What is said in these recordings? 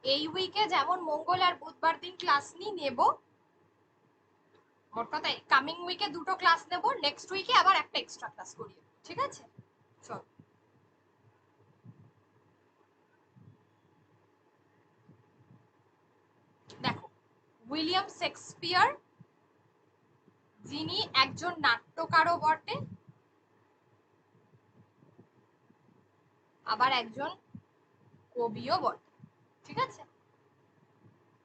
এই উইকে যেমন মঙ্গল আর বুধবার দিন ক্লাস নেব, মোট কথা কামিং উইকে দুটো ক্লাস নেব, নেক্সট উইকে আবার একটা এক্সট্রা ক্লাস করিয়ে, ঠিক আছে? চল দেখো, উইলিয়াম শেক্সপিয়ার যিনি একজন নাট্যকারও বটে, আবার একজন কবিও বটে, ঠিক আছে?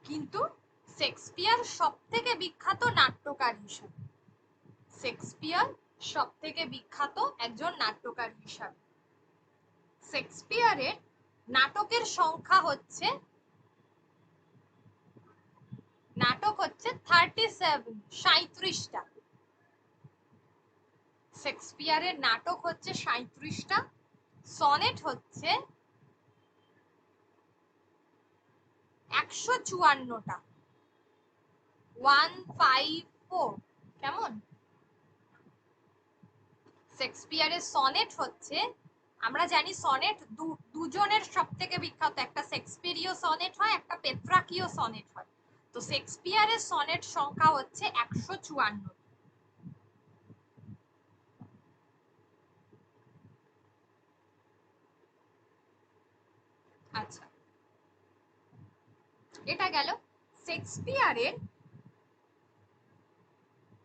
কিন্তু শেক্সপিয়ার সব থেকে বিখ্যাত নাট্যকার হিসাবে, শেক্সপিয়ার সব থেকে বিখ্যাত একজন নাট্যকার হিসাবে শেক্সপিয়ারের নাটকের সংখ্যা হচ্ছে, নাটক হচ্ছে 37, 37টা। শেক্সপিয়ারের নাটক হচ্ছে 37টা, সনেট হচ্ছে 154টা, 154। কেমন? শেক্সপিয়ারের সনেট হচ্ছে, আমরা জানি সনেট দুজনের সব থেকে বিখ্যাত, একটা শেক্সপিয়ারীয় সনেট হয়, একটা পেত্রাকীয় সনেট হয়। তো শেক্সপিয়ারের সনেট সংখ্যা হচ্ছে 154। আচ্ছা, এটা গেল শেক্সপিয়ারের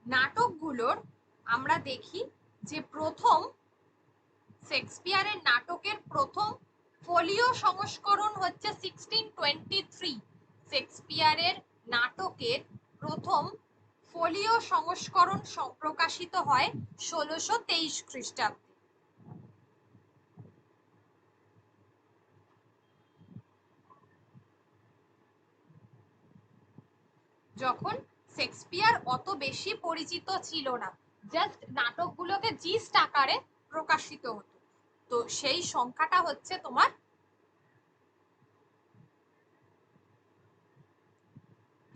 নাটকগুলোর। আমরা দেখি যে প্রথম শেক্সপিয়ারের নাটকের প্রথম ফোলিও সংস্করণ হচ্ছে 1623। শেক্সপিয়ারের নাটকের প্রথম ফোলিও সংস্করণ প্রকাশিত হয় 1623 খ্রিস্টাব্দে। যখন শেক্সপিয়ার অত বেশি পরিচিত ছিল না, জাস্ট নাটকগুলোকে জিস্ট আকারে প্রকাশিত হতো, তো সেই সংখ্যাটা হচ্ছে তোমার,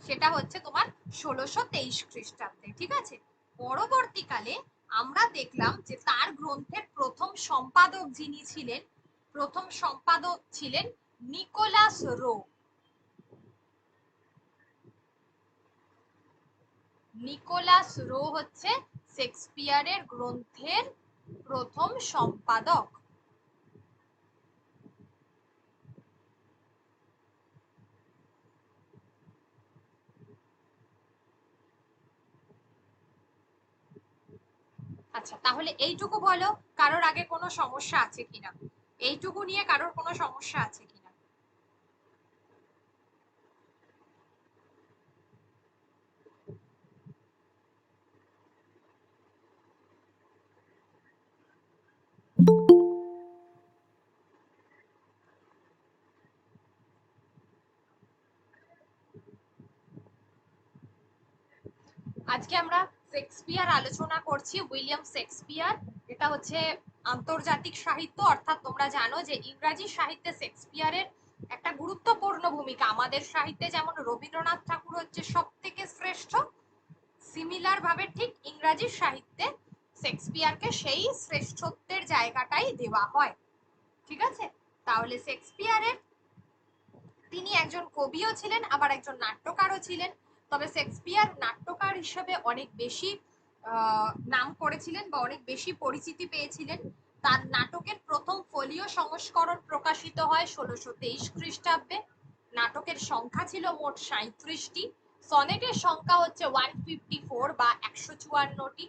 সেটা হচ্ছে তোমার 1623 খ্রিস্টাব্দে, ঠিক আছে? পরবর্তীকালে আমরা দেখলাম যে তার গ্রন্থের প্রথম সম্পাদক যিনি ছিলেন, প্রথম সম্পাদক ছিলেন নিকোলাস রো। নিকোলাস রো হচ্ছে শেক্সপিয়ারের গ্রন্থের প্রথম সম্পাদক। আচ্ছা, তাহলে এইটুকু বলো, কারোর আগে কোনো সমস্যা আছে কিনা? এইটুকু নিয়ে কারোর কোনো সমস্যা আছে কিনা? আজকে আমরা শেক্সপিয়ার আলোচনা করছি, উইলিয়াম শেক্সপিয়ার। এটা হচ্ছে আন্তর্জাতিক সাহিত্য, অর্থাৎ তোমরা জানো যে ইংরাজি সাহিত্যে শেক্সপিয়ারের একটা গুরুত্বপূর্ণ ভূমিকা। আমাদের সাহিত্যে যেমন রবীন্দ্রনাথ ঠাকুর হচ্ছে সব থেকে শ্রেষ্ঠ, সিমিলার ভাবে ঠিক ইংরাজি সাহিত্যে শেক্সপিয়ারকে সেই শ্রেষ্ঠত্বের জায়গাটাই দেওয়া হয়, ঠিক আছে? তাহলে শেক্সপিয়ারের, তিনি একজন কবিও ছিলেন, আবার একজন নাট্যকারও ছিলেন। তবে শেক্সপিয়ার নাট্যকার হিসেবে অনেক বেশি নাম করেছিলেন বা অনেক বেশি পরিচিতি পেয়েছিলেন। তার নাটকের প্রথম ফোলিও সংস্করণ প্রকাশিত হয় 1623 খ্রিস্টাব্দে। নাটকের সংখ্যা ছিল মোট 37টি, সনেটের সংখ্যা হচ্ছে 154 বা 154টি।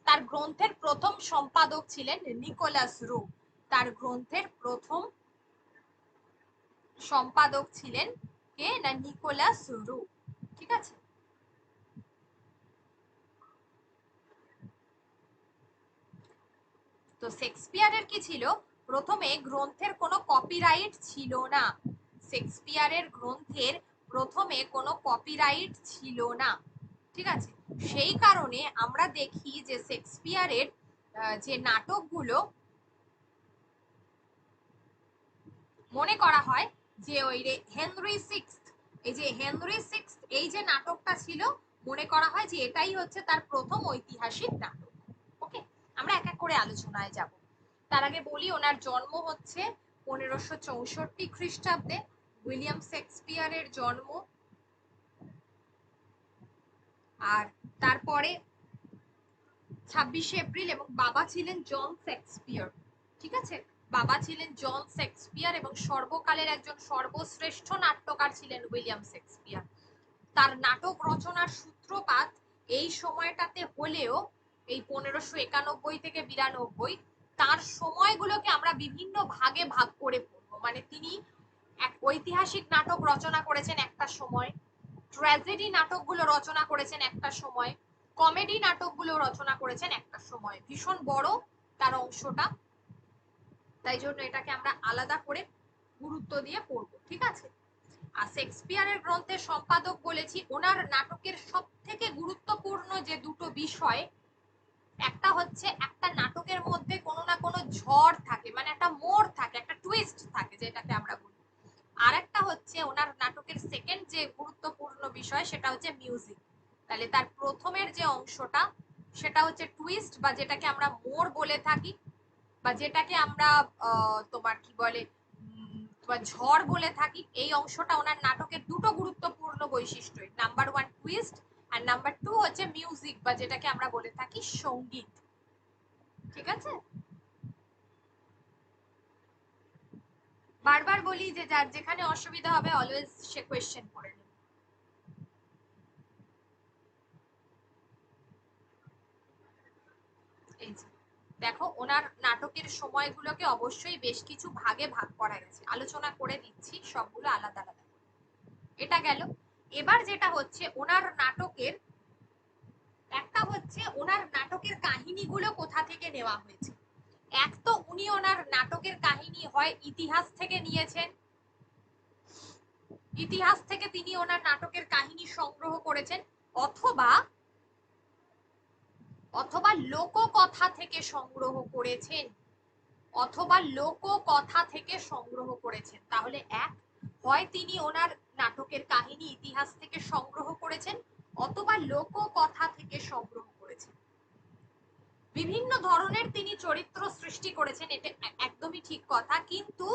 তার গ্রন্থের প্রথম সম্পাদক ছিলেন নিকোলাস রো। তার গ্রন্থের প্রথম সম্পাদক ছিলেন কে না, নিকোলাস রো, ঠিক আছে? তো শেক্সপিয়ারের কি ছিল, প্রথমে গ্রন্থের কোনো কপিরাইট ছিল না। শেক্সপিয়ারের গ্রন্থের প্রথমে কোনো কপিরাইট ছিল না, ঠিক আছে? সেই কারণে আমরা দেখি যে শেক্সপিয়ারের যে নাটকগুলো, মনে করা হয় যে ওই হেনরি সিক্সথ, এই যে হেনরি সিক্সথ এই যে নাটকটা ছিল, মনে করা হয় যে এটাই হচ্ছে তার প্রথম ঐতিহাসিক নাটক। ওকে, আমরা এক এক করে আলোচনায় যাব। তার আগে বলি ওনার জন্ম হচ্ছে 1564 খ্রিস্টাব্দে। উইলিয়াম শেক্সপিয়ারের জন্ম, আর তারপরে 26শে এপ্রিল, এবং বাবা ছিলেন জন শেক্সপিয়ার। ঠিক আছে, বাবা ছিলেন জন শেক্সপিয়ার এবং সর্বকালের একজন সর্বশ্রেষ্ঠ নাট্যকার ছিলেন উইলিয়াম শেক্সপিয়ার। তার নাটক রচনার সূত্রপাত এই সময়টাতে হলেও, এই 1591 থেকে 92, তার সময়গুলোকে আমরা বিভিন্ন ভাগে ভাগ করে পড়বো। মানে তিনি এক ঐতিহাসিক নাটক রচনা করেছেন একটা সময়, ট্র্যাজেডি নাটকগুলো রচনা করেছেন একটা সময়, কমেডি নাটকগুলো রচনা করেছেন একটা সময়। ভীষণ বড় তার অংশটা, তাই জন্য এটাকে আমরা আলাদা করে গুরুত্ব দিয়ে পড়বো। ঠিক আছে, আর শেক্সপিয়ারের গ্রন্থের সম্পাদক বলেছি। ওনার নাটকের সব থেকে গুরুত্বপূর্ণ যে দুটো বিষয়, একটা হচ্ছে একটা নাটকের মধ্যে কোনো না কোনো ঝড় থাকে, মানে একটা মোড় থাকে, একটা টুইস্ট থাকে যেটাকে আমরা বলি। আর একটা হচ্ছে ওনার নাটকের সেকেন্ড যে গুরুত্বপূর্ণ বিষয়, সেটা হচ্ছে মিউজিক। তাহলে তার প্রথমের যে অংশটা সেটা হচ্ছে টুইস্ট, বা যেটাকে আমরা মোড় বলে থাকি, বা যেটাকে আমরা তোমার কি বলে তোমার ঝড় বলে থাকি। এই অংশটা ওনার নাটকের দুটো গুরুত্বপূর্ণ বৈশিষ্ট্য, নাম্বার 1 টুইস্ট, আর নাম্বার 2 হচ্ছে মিউজিক, বা যেটাকে আমরা বলে থাকি সঙ্গীত। ঠিক আছে, বারবার বলি যে যার যেখানে অসুবিধা হবে অলওয়েজ সে কোয়েশ্চেন করে নেবে। এই যে দেখো, ওনার নাটকের সময়গুলোকে অবশ্যই বেশ কিছু ভাগে ভাগ করা গেছে, আলোচনা করে দিচ্ছি সবগুলো আলাদা আলাদা। এটা গেল। এবার যেটা হচ্ছে ওনার নাটকের, একটা হচ্ছে ওনার নাটকের কাহিনীগুলো কোথা থেকে নেওয়া হয়েছে। এক তো উনি ওনার নাটকের কাহিনী হয় ইতিহাস থেকে নিয়েছেন, ইতিহাস থেকে তিনি ওনার নাটকের কাহিনী সংগ্রহ করেছেন, অথবা অথবা লোককথা থেকে সংগ্রহ করেছেন, অথবা লোককথা থেকে সংগ্রহ করেছেন। তাহলে এক, হয় তিনি ওনার নাটকের কাহিনী ইতিহাস থেকে সংগ্রহ করেছেন, অথবা লোককথা থেকে সংগ্রহ করেছেন। বিভিন্ন ধরনের তিনি চরিত্র সৃষ্টি করেছেন, এটা একদমই ঠিক কথা, কিন্তু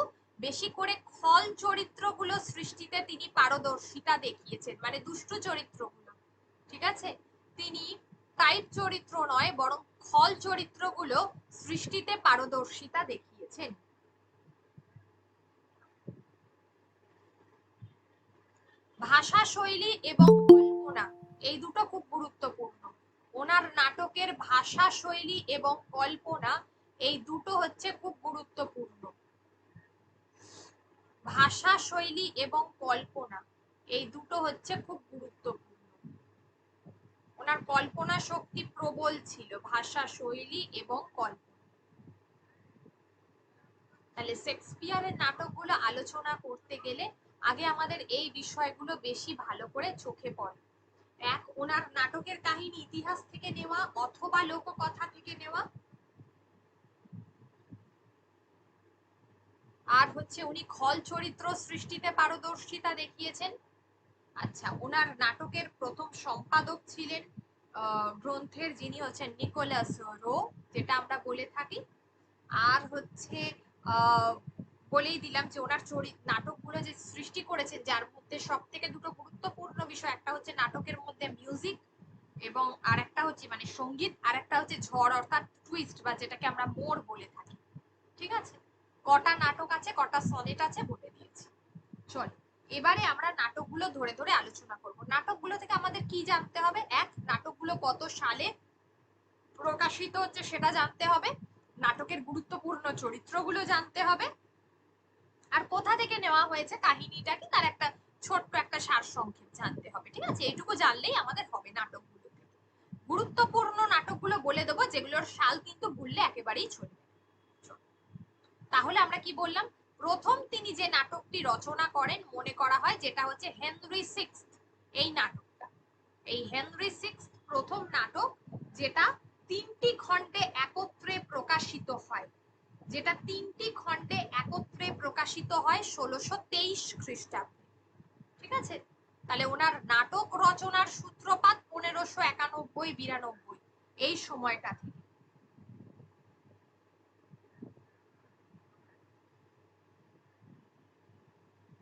বেশি করে খল চরিত্রগুলো সৃষ্টিতে তিনি পারদর্শিতা দেখিয়েছেন, মানে দুষ্ট চরিত্রগুলো। ঠিক আছে, তিনি টাইপ চরিত্র নয়, বরং খল চরিত্রগুলো সৃষ্টিতে পারদর্শিতা দেখিয়েছেন। ভাষা শৈলী এবং কল্পনা, এই দুটো খুব গুরুত্বপূর্ণ। ওনার নাটকের ভাষা শৈলী এবং কল্পনা, এই দুটো হচ্ছে খুব গুরুত্বপূর্ণ। ভাষা শৈলী এবং কল্পনা, এই দুটো হচ্ছে খুব গুরুত্বপূর্ণ। ওনার কল্পনা শক্তি প্রবল ছিল, ভাষা শৈলী এবং কল্পনা। তাহলে শেক্সপিয়ারের নাটকগুলো আলোচনা করতে গেলে আগে আমাদের এই বিষয়গুলো বেশি ভালো করে চোখে পড়ে। এক, ওনার নাটকের কাহিনী ইতিহাস থেকে নেওয়া অথবা লোককথা থেকে নেওয়া, আর হচ্ছে উনি খল চরিত্র সৃষ্টিতে পারদর্শিতা দেখিয়েছেন। আচ্ছা, ওনার নাটকের প্রথম সম্পাদক ছিলেন গ্রন্থের, যিনি হচ্ছেন নিকোলাস রো, যেটা আমরা বলে থাকি। আর হচ্ছে বলেই দিলাম যে ওনার নাটকগুলো যে সৃষ্টি করেছেন, যার মধ্যে সব থেকে দুটো গুরুত্বপূর্ণ বিষয়, একটা হচ্ছে নাটকের মধ্যে মিউজিক এবং আর একটা হচ্ছে মানে সঙ্গীত, আর একটা হচ্ছে ঝড় অর্থাৎ টুইস্ট, বা যেটাকে আমরা মোড় বলে থাকি। ঠিক আছে, কটা নাটক আছে, কটা সনেট আছে বলে দিয়েছি। চল, এবারে আমরা নাটকগুলো ধরে ধরে আলোচনা করব। নাটকগুলো থেকে আমাদের কি জানতে হবে? এক, নাটকগুলো কত সালে প্রকাশিত হচ্ছে সেটা জানতে হবে, নাটকের গুরুত্বপূর্ণ চরিত্রগুলো জানতে হবে, আর কোথা থেকে নেওয়া হয়েছে কাহিনীটা কি, তার একটা ছোট্ট একটা সারসংক্ষেপ জানতে হবে। ঠিক আছে, এইটুকু জানলেই আমাদের হবে নাটকগুলো থেকে। গুরুত্বপূর্ণ নাটকগুলো বলে দেবো, যেগুলোর সাল কিন্তু ভুললে একেবারেই চলবে। তাহলে আমরা কি বললাম? প্রথম তিনি যে নাটকটি রচনা করেন মনে করা হয়, যেটা হচ্ছে হেনরি সিক্সথ। এই নাটকটা, এই হেনরি সিক্সথ প্রথম নাটক, যেটা তিনটি খণ্ডে একত্রে প্রকাশিত হয়, যেটা তিনটি খণ্ডে একত্রে প্রকাশিত হয় 1623 খ্রিস্টাব্দে। ঠিক আছে, তাহলে ওনার নাটক রচনার সূত্রপাত 1591-92 এই সময়টা থেকে।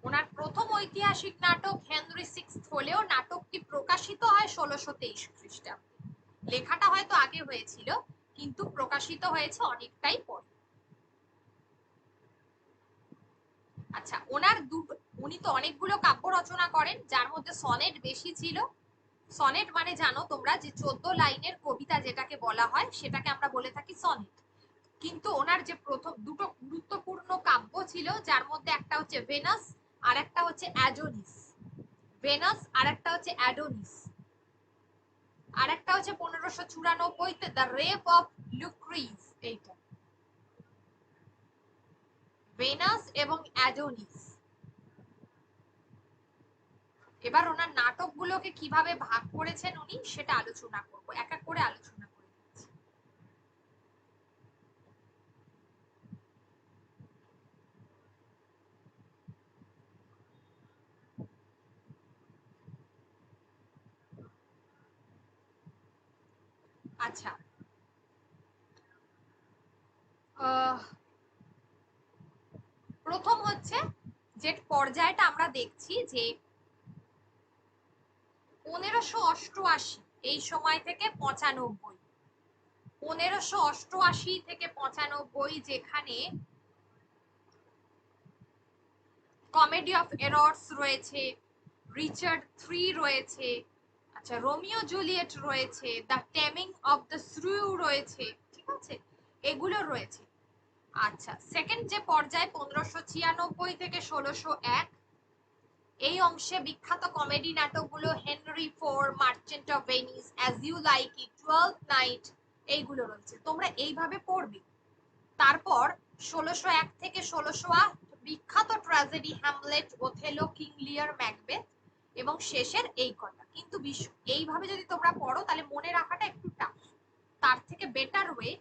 ওনার প্রথম ঐতিহাসিক নাটক হেনরি সিক্স হলেও নাটকটি প্রকাশিত হয় 1623 খ্রিস্টাব্দে। লেখাটা হয়তো আগে হয়েছিল কিন্তু প্রকাশিত হয়েছে অনেকটাই পরে। আচ্ছা, উনি তো অনেকগুলো কাব্য রচনা করেন, যার মধ্যে সনেট বেশি ছিল। সনেট মানে জানো তোমরা যে 14 লাইনের কবিতা যেটাকে বলা হয় সেটাকে আমরা বলে থাকি সনেট। কিন্তু ওনার যে প্রথম দুটো গুরুত্বপূর্ণ কাব্য ছিল, যার মধ্যে একটা হচ্ছে ভেনাস আর একটা হচ্ছে অ্যাডোনিস। ভেনাস আর একটা হচ্ছে অ্যাডোনিস। আর একটা হচ্ছে 1594 দ্য রেপ অফ লুক্রিজ। এইটা ভেনাস এবং অ্যাডোনিস। এবার ওনার নাটকগুলোকে কিভাবে ভাগ করেছেন উনি সেটা আলোচনা করব, এক এক করে আলোচনা করে দিচ্ছি। আচ্ছা, প্রথম হচ্ছে যে পর্যায়টা আমরা দেখছি যে 1588 এই সময় থেকে 95, 1588 থেকে 95 যেখানে কমেডি অফ এরর্স রয়েছে, রিচার্ড থ্রি রয়েছে, আচ্ছা রোমিও জুলিয়েট রয়েছে, দ্য টেমিং অফ দ্য শ্রু রয়েছে, ঠিক আছে, এগুলো রয়েছে। আচ্ছা, সেকেন্ড যে পর্যায় 1596 থেকে 1601, এই অংশে বিখ্যাত কমেডি নাটকগুলো Henry four, merchant of Venice, as you like it, twelfth night, এইগুলো রয়েছে, তোমরা এইভাবে পড়বে। তারপর 1601 থেকে 1608 বিখ্যাত ট্র্যাজেডি হ্যামলেট, ওথেলো, কিং লিয়ার, ম্যাকবেথ, এবং শেষের এই কটা। কিন্তু এইভাবে যদি তোমরা পড়ো তাহলে মনে রাখাটা একটু টাফ। তার থেকে বেটার ওয়ে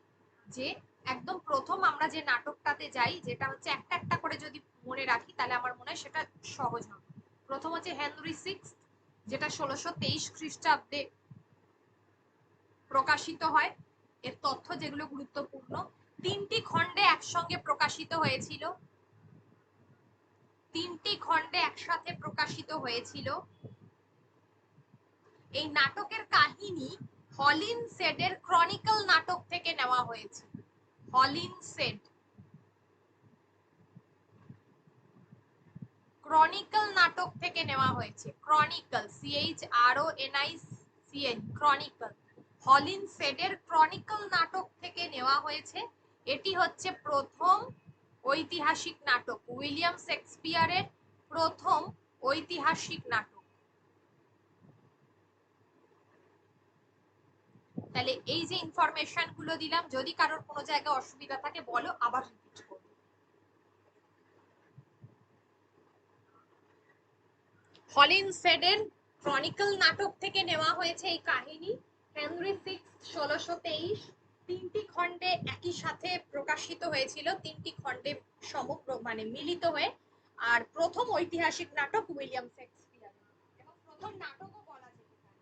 যে একদম প্রথম আমরা যে নাটকটাতে যাই, যেটা হচ্ছে একটা একটা করে যদি মনে রাখি তাহলে আমার মনে হয় সেটা সহজ হবে। প্রথম হচ্ছে হেনরি সিক্স, যেটা 1623 খ্রিস্টাব্দে প্রকাশিত হয়। এর তথ্য যেগুলো গুরুত্বপূর্ণ, তিনটি খণ্ডে একসঙ্গে প্রকাশিত হয়েছিল, তিনটি খণ্ডে একসাথে প্রকাশিত হয়েছিল। এই নাটকের কাহিনী হলিনসেডের ক্রনিকল নাটক থেকে নেওয়া হয়েছে। হলিনসেড ক্রনিকল নাটক থেকে নেওয়া হয়েছে। ক্রনিকল, CHRONICL, ক্রনিকল, হলিনসেডের ক্রনিকল নাটক থেকে নেওয়া হয়েছে। এটি হচ্ছে প্রথম ঐতিহাসিক নাটক, উইলিয়াম শেক্সপিয়ারের প্রথম ঐতিহাসিক নাটক। তাহলে এই যে ইনফরমেশন গুলো দিলাম, যদি কারোর কোনো জায়গায় অসুবিধা থাকে বলো, আবার রিপিট করব। হলিনসেডের ক্রনিকল নাটক থেকে নেওয়া হয়েছে এই কাহিনী। হেনরি সিক্স 1623 তিনটি খণ্ডে একই সাথে প্রকাশিত হয়েছিল, তিনটি খণ্ডে সমগ্র মানে মিলিত হয়ে। আর প্রথম ঐতিহাসিক নাটক উইলিয়াম শেক্সপিয়ার, এবং প্রথম নাটকও বলা যেতে পারে।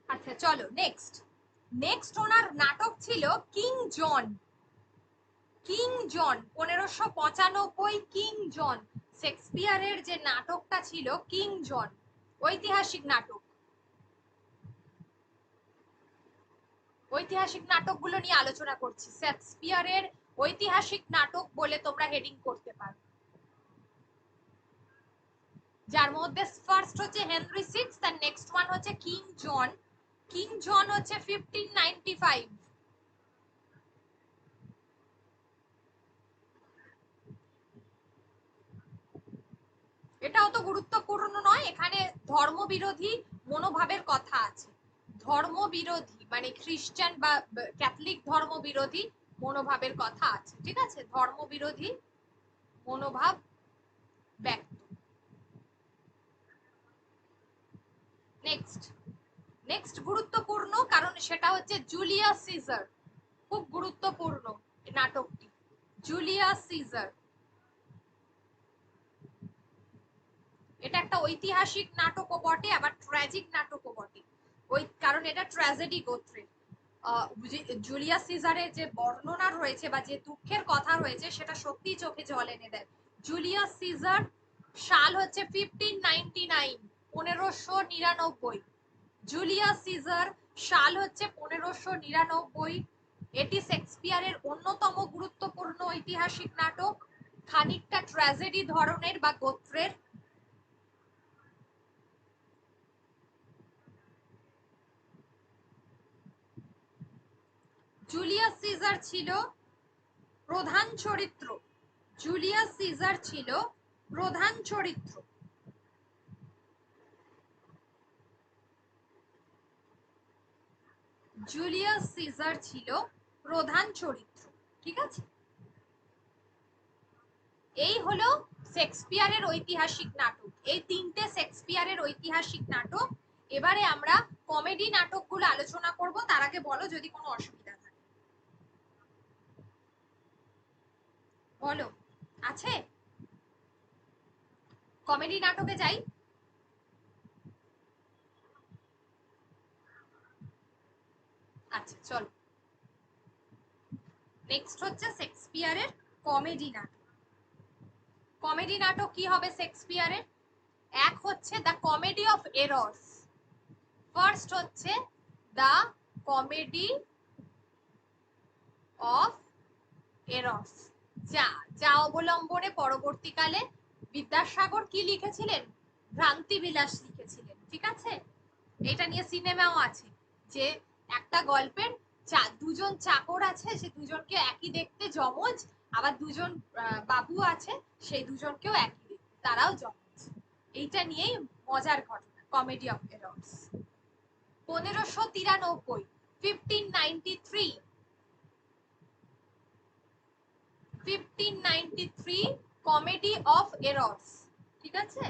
আচ্ছা চলো নেক্সট। নেক্সট ওনার নাটক ছিল কিং জন। কিং জন 1595, কিং জন শেক্সপিয়ারের যে নাটকটা ছিল কিং জন, ঐতিহাসিক নাটক। ঐতিহাসিক নাটকগুলো নিয়ে আলোচনা করছি। শেক্সপিয়ারের ঐতিহাসিক নাটক বলে তোমরা হেডিং করতে পারো, যার মধ্যে ফার্স্ট হচ্ছে হেনরি সিক্স, আর নেক্সট ওয়ান হচ্ছে কিং জন। কিং জন হচ্ছে 1595। এটা অত গুরুত্বপূর্ণ নয়, এখানে ধর্মবিরোধী মনোভাবের কথা আছে। ধর্মবিরোধী মানে খ্রিস্টান বা ক্যাথলিক ধর্ম বিরোধী মনোভাবের কথা আছে, ঠিক আছে, ধর্ম বিরোধী মনোভাব ব্যক্ত। নেক্সট নেক্সট গুরুত্বপূর্ণ, কারণ সেটা হচ্ছে জুলিয়াস সিজার, খুব গুরুত্বপূর্ণ নাটকটি জুলিয়াস সিজার। এটা একটা ঐতিহাসিক নাটকও বটে, আবার ট্র্যাজিক নাটকও বটে, ওই কারণ এটা ট্র্যাজেডি গোত্রের। জুলিয়াস সিজারের যে বর্ণনা রয়েছে বা যে দুঃখের কথা রয়েছে সেটা সত্যি চোখে জল এনে দেয়। জুলিয়াস সিজার সাল হচ্ছে 1599, 1599। জুলিয়াস সিজার সাল হচ্ছে 1599। এটি শেক্সপিয়ারের অন্যতম গুরুত্বপূর্ণ ঐতিহাসিক নাটক, খানিকটা ট্র্যাজেডি ধরনের বা গোত্রের। জুলিয়াস সিজার ছিল প্রধান চরিত্র, জুলিয়াস সিজার ছিল প্রধান চরিত্র। জুলিয়াস সিজার ছিল প্রধান চরিত্র, ঠিক আছে। এই হলো শেক্সপিয়ারের ঐতিহাসিক নাটক, এই তিনটে শেক্সপিয়ারের ঐতিহাসিক নাটক। এবারে আমরা কমেডি নাটকগুলো আলোচনা করব, তার আগে বলো যদি কোনো অসুবিধা থাকে, বলো আছে। কমেডি নাটকে যাই। আচ্ছা চলো, নেক্সট হচ্ছে শেক্সপিয়ারের কমেডি নাটক। কমেডি নাটক কি হবে শেক্সপিয়ারের? এক হচ্ছে the comedy of errors, first হচ্ছে দ্য কমেডি অফ এরর্স, যা যা অবলম্বনে পরবর্তীকালে বিদ্যাসাগর কি লিখেছিলেন? ভ্রান্তি বিলাস লিখেছিলেন, ঠিক আছে। এটা নিয়ে সিনেমাও আছে, যে একটা গল্পের দুজন চাকর আছে, সে দুজনকে একই দেখতে যমজ, আবার দুজন বাবু আছে, সেই দুজনকেও একই দেখতে, তারাও যমজ। এইটা নিয়েই মজার ঘটনা, comedy of errors. 1593, 1593, 1593 comedy of errors, ঠিক আছে।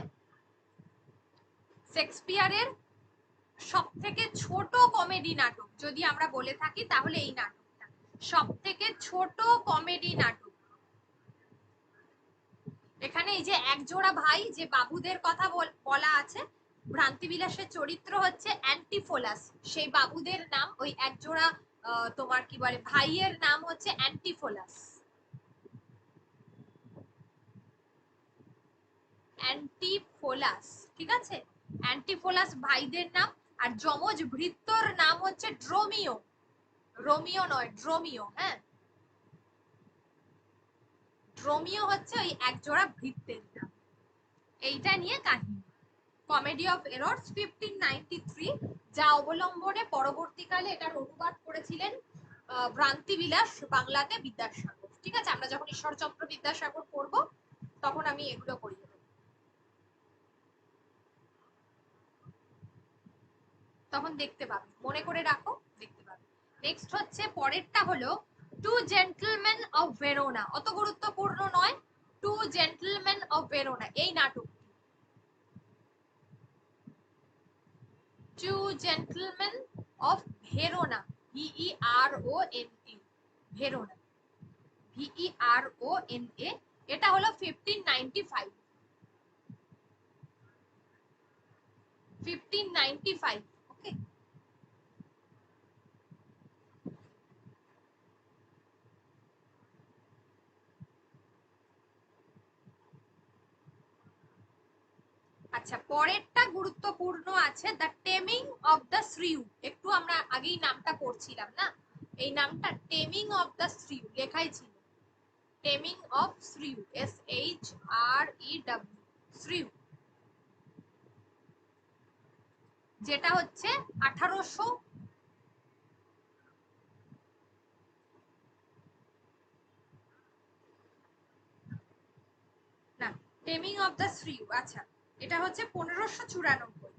শেক্সপিয়ারের সব থেকে ছোট কমেডি নাটক যদি আমরা বলে থাকি তাহলে এই নাটকটা সব থেকে ছোট কমেডি নাটক। এখানে এই যে একজোড়া ভাই যে বাবুদের কথা বলা আছে, ভ্রান্তিবিলাসের চরিত্র হচ্ছে অ্যান্টিফোলাস, সেই বাবুদের নাম ওই একজোড়া তোমার কি বলে ভাইয়ের নাম হচ্ছে অ্যান্টিফোলাস, অ্যান্টিফোলাস, ঠিক আছে। অ্যান্টিফোলাস ভাইদের নাম, আর যমজ ভৃত্যর নাম হচ্ছে ড্রোমিও, রোমিও নয় ড্রোমিও, হ্যাঁ, ড্রোমিও হচ্ছে ওই একজোড়া ভৃত্যের নাম। এইটা নিয়ে কাহিনী কমেডি অফ এরর্স 1593, যা অবলম্বনে পরবর্তীকালে এটার অনুবাদ করেছিলেন ভ্রান্তিবিলাস বাংলাতে বিদ্যাসাগর, ঠিক আছে। আমরা যখন ঈশ্বরচন্দ্র বিদ্যাসাগর পড়ব তখন আমি এগুলো করিয়ে দেবো, তখন দেখতে পাবে, মনে করে রাখো, দেখতে পাবে। নেক্সট হচ্ছে পরেরটা হলো টু জেন্টলম্যান অফ ভেরোনা, অত গুরুত্বপূর্ণ নয়। টু জেন্টলম্যান অফ ভেরোনা এই নাটক, two gentleman of Verona, VERONA, Verona, VERONA, এটা হলো 1595, 1595, ওকে। আচ্ছা পরেরটা গুরুত্বপূর্ণ আছে দ্য টেমিং অফ দ্য শ্রিউ, একটু আমরা আগেই নামটা পড়ছিলাম না, এই নামটা টেমিং অফ দ্য শ্রিউ লেখাই ছিল, টেমিং অফ শ্রিউ, SHREW, শ্রিউ, যেটা হচ্ছে 1800, না টেমিং অফ দ্য শ্রিউ, আচ্ছা এটা হচ্ছে 1594,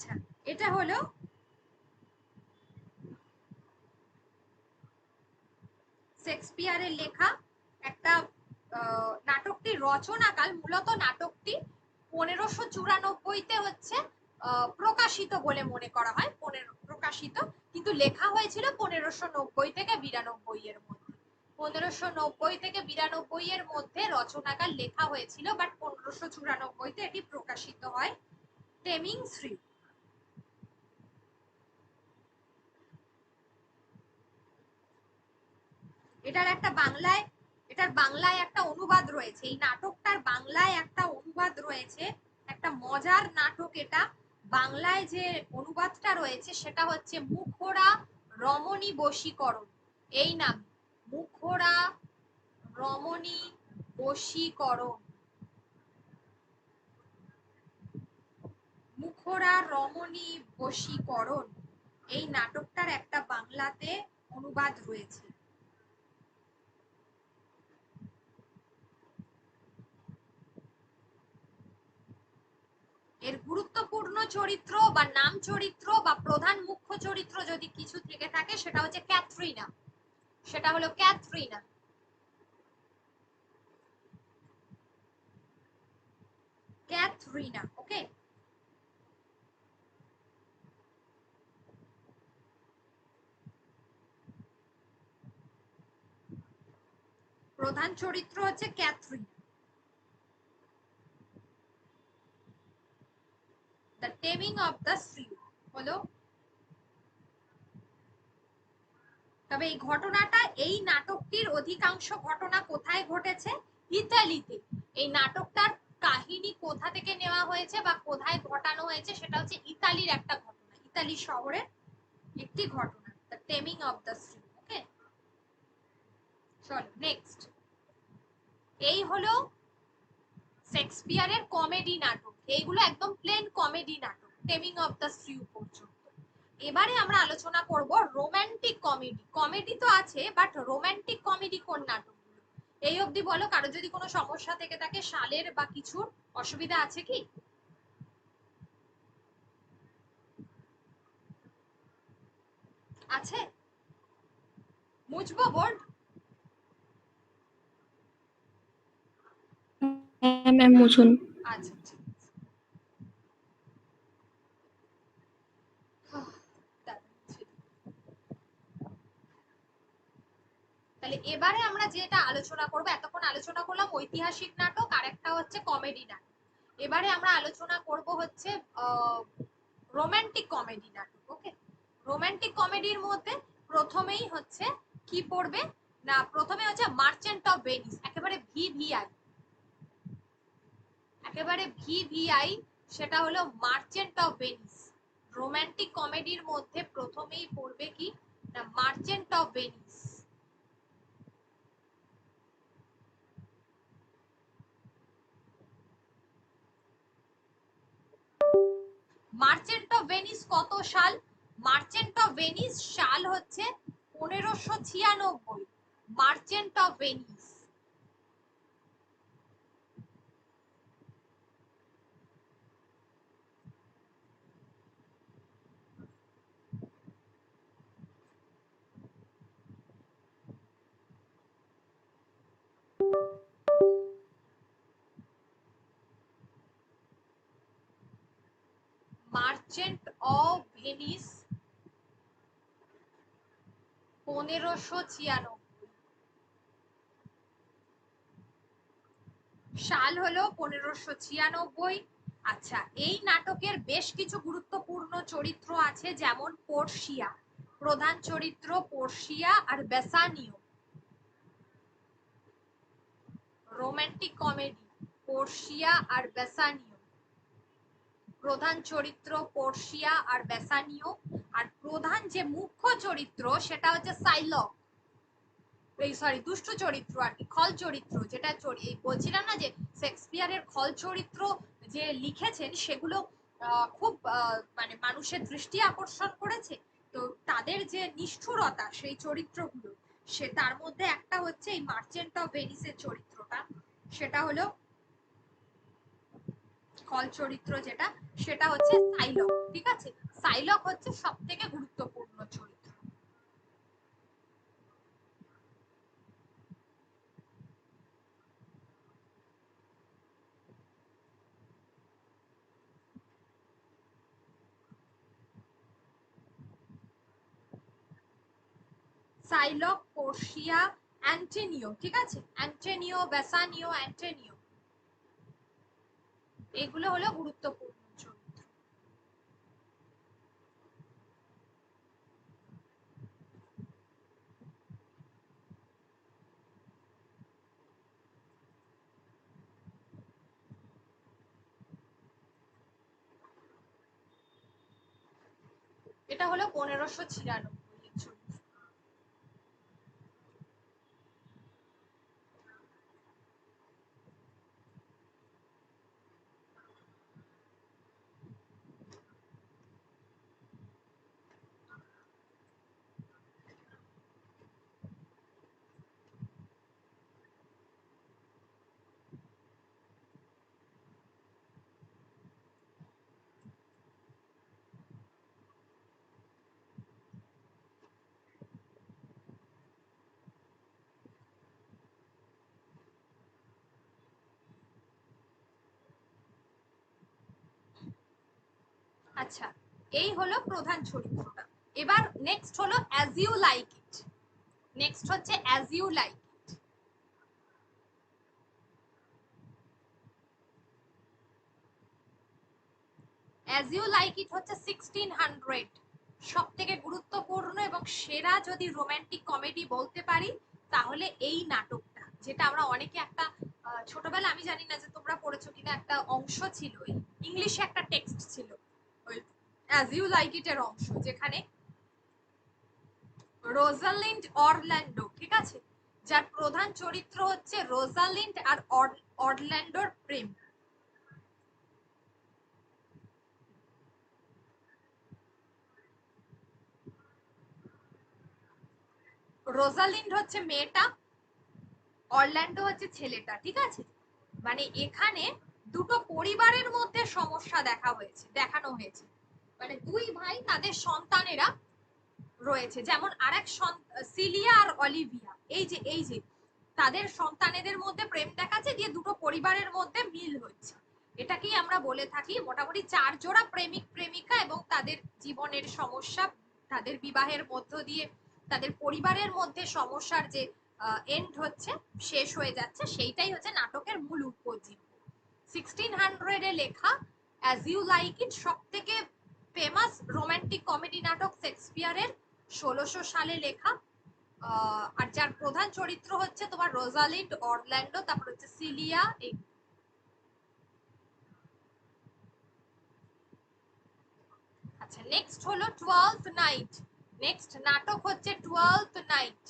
আচ্ছা, এটা হলো শেক্সপিয়ারের লেখা একটা নাটকটির রচনাকাল, মূলত নাটকটি 1594-তে হচ্ছে প্রকাশিত বলে মনে করা হয়, প্রকাশিত, কিন্তু লেখা হয়েছিল 1590 থেকে 92 এর মধ্যে। 1590 থেকে 92 এর মধ্যে রচনাকাল লেখা হয়েছিল, বাট 1594-তে এটি প্রকাশিত হয়। টেমিং শ্রী। এটার বাংলায় একটা অনুবাদ রয়েছে, এই নাটকটার বাংলায় একটা অনুবাদ রয়েছে, একটা মজার নাটক এটা। বাংলায় যে অনুবাদটা রয়েছে সেটা হচ্ছে মুখোরা রমণী বশীকরণ, এই নাম, মুখোরা রমণী বশীকরণ, মুখোরা রমণী বশীকরণ, এই নাটকটার একটা বাংলাতে অনুবাদ রয়েছে। এর গুরুত্বপূর্ণ চরিত্র বা নাম চরিত্র বা প্রধান মুখ্য চরিত্র যদি কিছু থেকে থাকে সেটা হচ্ছে ক্যাথরিনা, সেটা হলো ক্যাথরিনা। ক্যাথরিনা, ওকে। প্রধান চরিত্র হচ্ছে Katharina. The taming of the Shri হলো, তবে এই ঘটনাটা, এই নাটকটির অধিকাংশ ঘটনা কোথায় ঘটেছে? ইতালিতে। এই নাটকটার কাহিনী কোথা থেকে নেওয়া হয়েছে বা কোথায় ঘটানো হয়েছে সেটা হচ্ছে ইতালির একটা ঘটনা, ইতালি শহরের একটি ঘটনা, the taming of the shrew. Okay, চলো নেক্সট। এই হলো শেক্সপিয়ারের কমেডি নাটক, এইগুলো একদম প্লেন কমেডি নাটক টেমিং অফ দ্য শ্রী পর্যন্ত। এবারে আমরা আলোচনা করব রোমান্টিক কমেডি। কমেডি তো আছে, বাট রোমান্টিক কমেডি কোন নাটকগুলো? এই অবধি বলো, কারো যদি কোনো সমস্যা থেকে থাকে, সালের বা কিছুর অসুবিধা আছে কি? আছে? মুছবো বোর্ড? হ্যাঁ ম্যাম, মুছুন। আচ্ছা ঠিক আছে। তাহলে এবারে আমরা যেটা আলোচনা করব, এতক্ষণ আলোচনা করলাম ঐতিহাসিক নাটক আর একটা হচ্ছে কমেডি নাটক। এবারে আমরা আলোচনা করব হচ্ছে রোমান্টিক কমেডি নাটক। ওকে, রোমান্টিক কমেডির মধ্যে প্রথমেই হচ্ছে কি পড়বে না, প্রথমে হচ্ছে মার্চেন্ট অফ ভেনিস, একেবারে ভিভিআই, একেবারে ভিভিআই, সেটা হলো মার্চেন্ট অফ ভেনিস। রোমান্টিক কমেডির মধ্যে প্রথমেই পড়বে কি না, merchant of Venice. Merchant of Venice কত সাল? মার্চেন্ট অফ ভেনিস সাল হচ্ছে 1596। Merchant of Venice, merchant of Venice 1596, সাল হলো 1596। আচ্ছা, এই নাটকের বেশ কিছু গুরুত্বপূর্ণ চরিত্র আছে, যেমন পোর্শিয়া, প্রধান চরিত্র পোর্শিয়া আর বেসানিও। রোমান্টিক কমেডি, পোর্শিয়া আর বেসানিও, প্রধান চরিত্র পোর্শিয়া আর বেসানিও। আর প্রধান যে মুখ্য চরিত্র সেটা হচ্ছে সাইলক, এই সরি দুষ্ট চরিত্র আর কি, খল চরিত্র, যেটা বলছিলাম না যে শেক্সপিয়ারের খল চরিত্র যে লিখেছেন সেগুলো খুব মানে মানুষের দৃষ্টি আকর্ষণ করেছে। তো তাদের যে নিষ্ঠুরতা সেই চরিত্রগুলো, সে তার মধ্যে একটা হচ্ছে এই মার্চেন্ট অফ ভেনিসের চরিত্রটা, সেটা হলো খল চরিত্র যেটা, সেটা হচ্ছে সাইলক। ঠিক আছে, সাইলক হচ্ছে সব থেকে গুরুত্বপূর্ণ চরিত্র। সাইলক, পোর্সিয়া, অ্যান্টেনিও। ঠিক আছে, অ্যান্টেনিও, বেসানিও, অ্যান্টেনিও, এগুলো হলো গুরুত্বপূর্ণ চরিত্র। এটা হলো 1596 এর চরিত্র। আচ্ছা, এই হলো প্রধান চরিত্রটা। এবার নেক্সট হলো as you like it. Next হচ্ছে as you like. As you like it হচ্ছে 1600 সব থেকে গুরুত্বপূর্ণ এবং সেরা যদি রোমান্টিক কমেডি বলতে পারি তাহলে এই নাটকটা, যেটা আমরা অনেকে একটা ছোটবেলা, আমি জানি না যে তোমরা পড়েছো কিনা, একটা অংশ ছিল, ইংলিশে একটা টেক্সট ছিল ওই অ্যাজ ইউ লাইক ইট এর অংশ, যেখানে রোজালিন্ড অরল্যান্ডো, ঠিক আছে, যার প্রধান চরিত্র হচ্ছে রোজালিন্ড আর অরল্যান্ডোর প্রেম। রোজালিন্ড হচ্ছে মেয়েটা, অরল্যান্ডো হচ্ছে ছেলেটা। ঠিক আছে, মানে এখানে দুটো পরিবারের মধ্যে সমস্যা দেখানো হয়েছে। মানে দুই ভাই, তাদের সন্তানেরা রয়েছে, যেমন আরেক সিলিয়া আর অলিভিয়া, এই যে তাদের সন্তানেদের মধ্যে প্রেম দেখাচ্ছে, দিয়ে দুটো পরিবারের মধ্যে মিল হচ্ছে। এটাকেই আমরা বলে থাকি মোটামুটি চার জোড়া প্রেমিক প্রেমিকা এবং তাদের জীবনের সমস্যা, তাদের বিবাহের মধ্য দিয়ে তাদের পরিবারের মধ্যে সমস্যার যে এন্ড হচ্ছে, শেষ হয়ে যাচ্ছে, সেইটাই হচ্ছে নাটকের মূল উপজীব্য। 1600 লেখা অ্যাজ ইউ লাইক ইট সব থেকে ফেমাস রোমান্টিক কমেডি নাটক শেক্সপিয়ারের, 1600 সালে লেখা। আর যার প্রধান চরিত্র হচ্ছে তোমার রোজালিন্ড, অরল্যান্ডো, তারপর হচ্ছে সিলিয়া। আচ্ছা, নেক্সট হলো 12th নাইট। নেক্সট নাটক হচ্ছে 12th নাইট।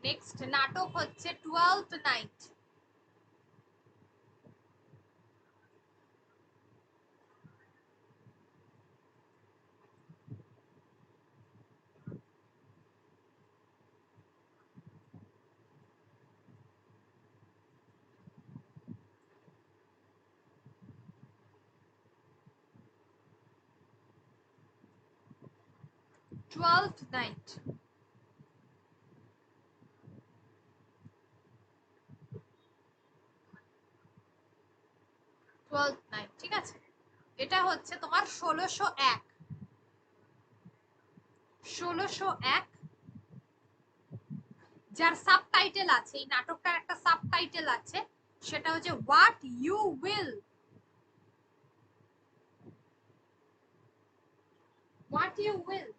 নেক্সট নাটক হচ্ছে 12th night. 12th night. 12th night, ঠিক আছে, এটা হচ্ছে তোমার 1601। 1601, যার সাবটাইটেল আছে, এই নাটকটার একটা সাবটাইটেল আছে, সেটা হচ্ছে what you will. What you will.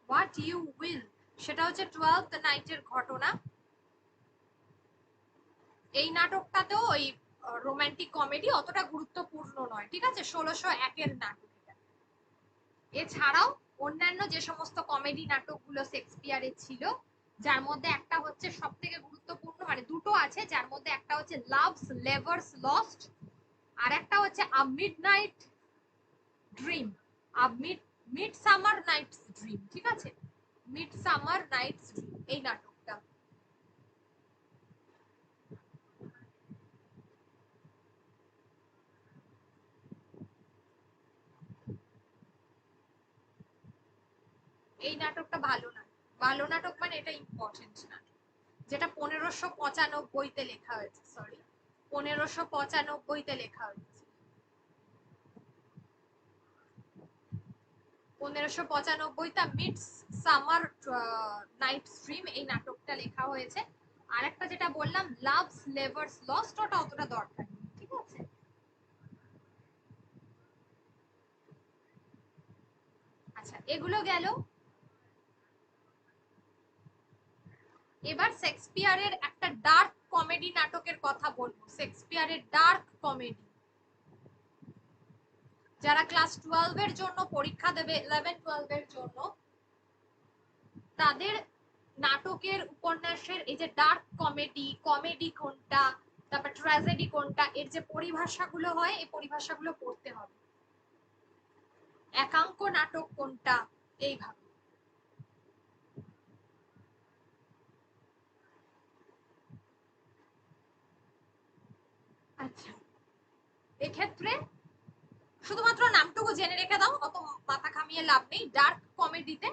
What you will, সেটা হচ্ছে 12th নাইটের ঘটনা। এই নাটকটাতেও ওই রোমান্টিক কমেডি অতটা গুরুত্বপূর্ণ নয়, ঠিক আছে, 1601 নাটক এটা। এছাড়াও অন্যান্য যে সমস্ত কমেডি নাটকগুলো শেক্সপিয়ারের ছিল, যার মধ্যে একটা হচ্ছে সব থেকে গুরুত্ব গুরুত্বপূর্ণ, মানে দুটো আছে, যার মধ্যে একটা হচ্ছে লাভস লেভার্স লস্ট, আর একটা হচ্ছে আ মিডনাইট ড্রিম, আ মিড সামার নাইটস ড্রিম। ঠিক আছে, মিড সামার নাইটস ড্রিম এই নাটকটা। এই নাটকটা ভালো না, ভালো নাটক মানে এটা ইম্পর্টেন্ট নাটক, যেটা 1595-তে লেখা হয়েছে, সরি 1595-তে লেখা হয়েছে, 1595-তে মিড সামার নাইট স্ট্রিম এই নাটকটা লেখা হয়েছে। আর একটা যেটা বললাম লাভস লেভার্স লস্ট, ওটা অতটা দরকার নেই। ঠিক আছে, আচ্ছা এগুলো গেল। এবার শেক্সপিয়ারের একটা ডার্ক কমেডি নাটকের কথা বলবো, শেক্সপিয়ারের ডার্ক কমেডি। যারা ক্লাস 12 এর জন্য পরীক্ষা দেবে, 11-12 এর জন্য, তাদের নাটকের উপন্যাসের এই যে ডার্ক কমেডি, কমেডি কোনটা, তারপর ট্র্যাজেডি কোনটা, এর যে পরিভাষাগুলো হয় এই পরিভাষাগুলো পড়তে হবে। একাঙ্ক নাটক কোনটা, এইভাবে। আচ্ছা, এক্ষেত্রে শুধুমাত্র নামটুকু জেনে রেখে দাও, অত মাথা ঘামিয়ে লাভ নেই। ডার্ক কমেডিতে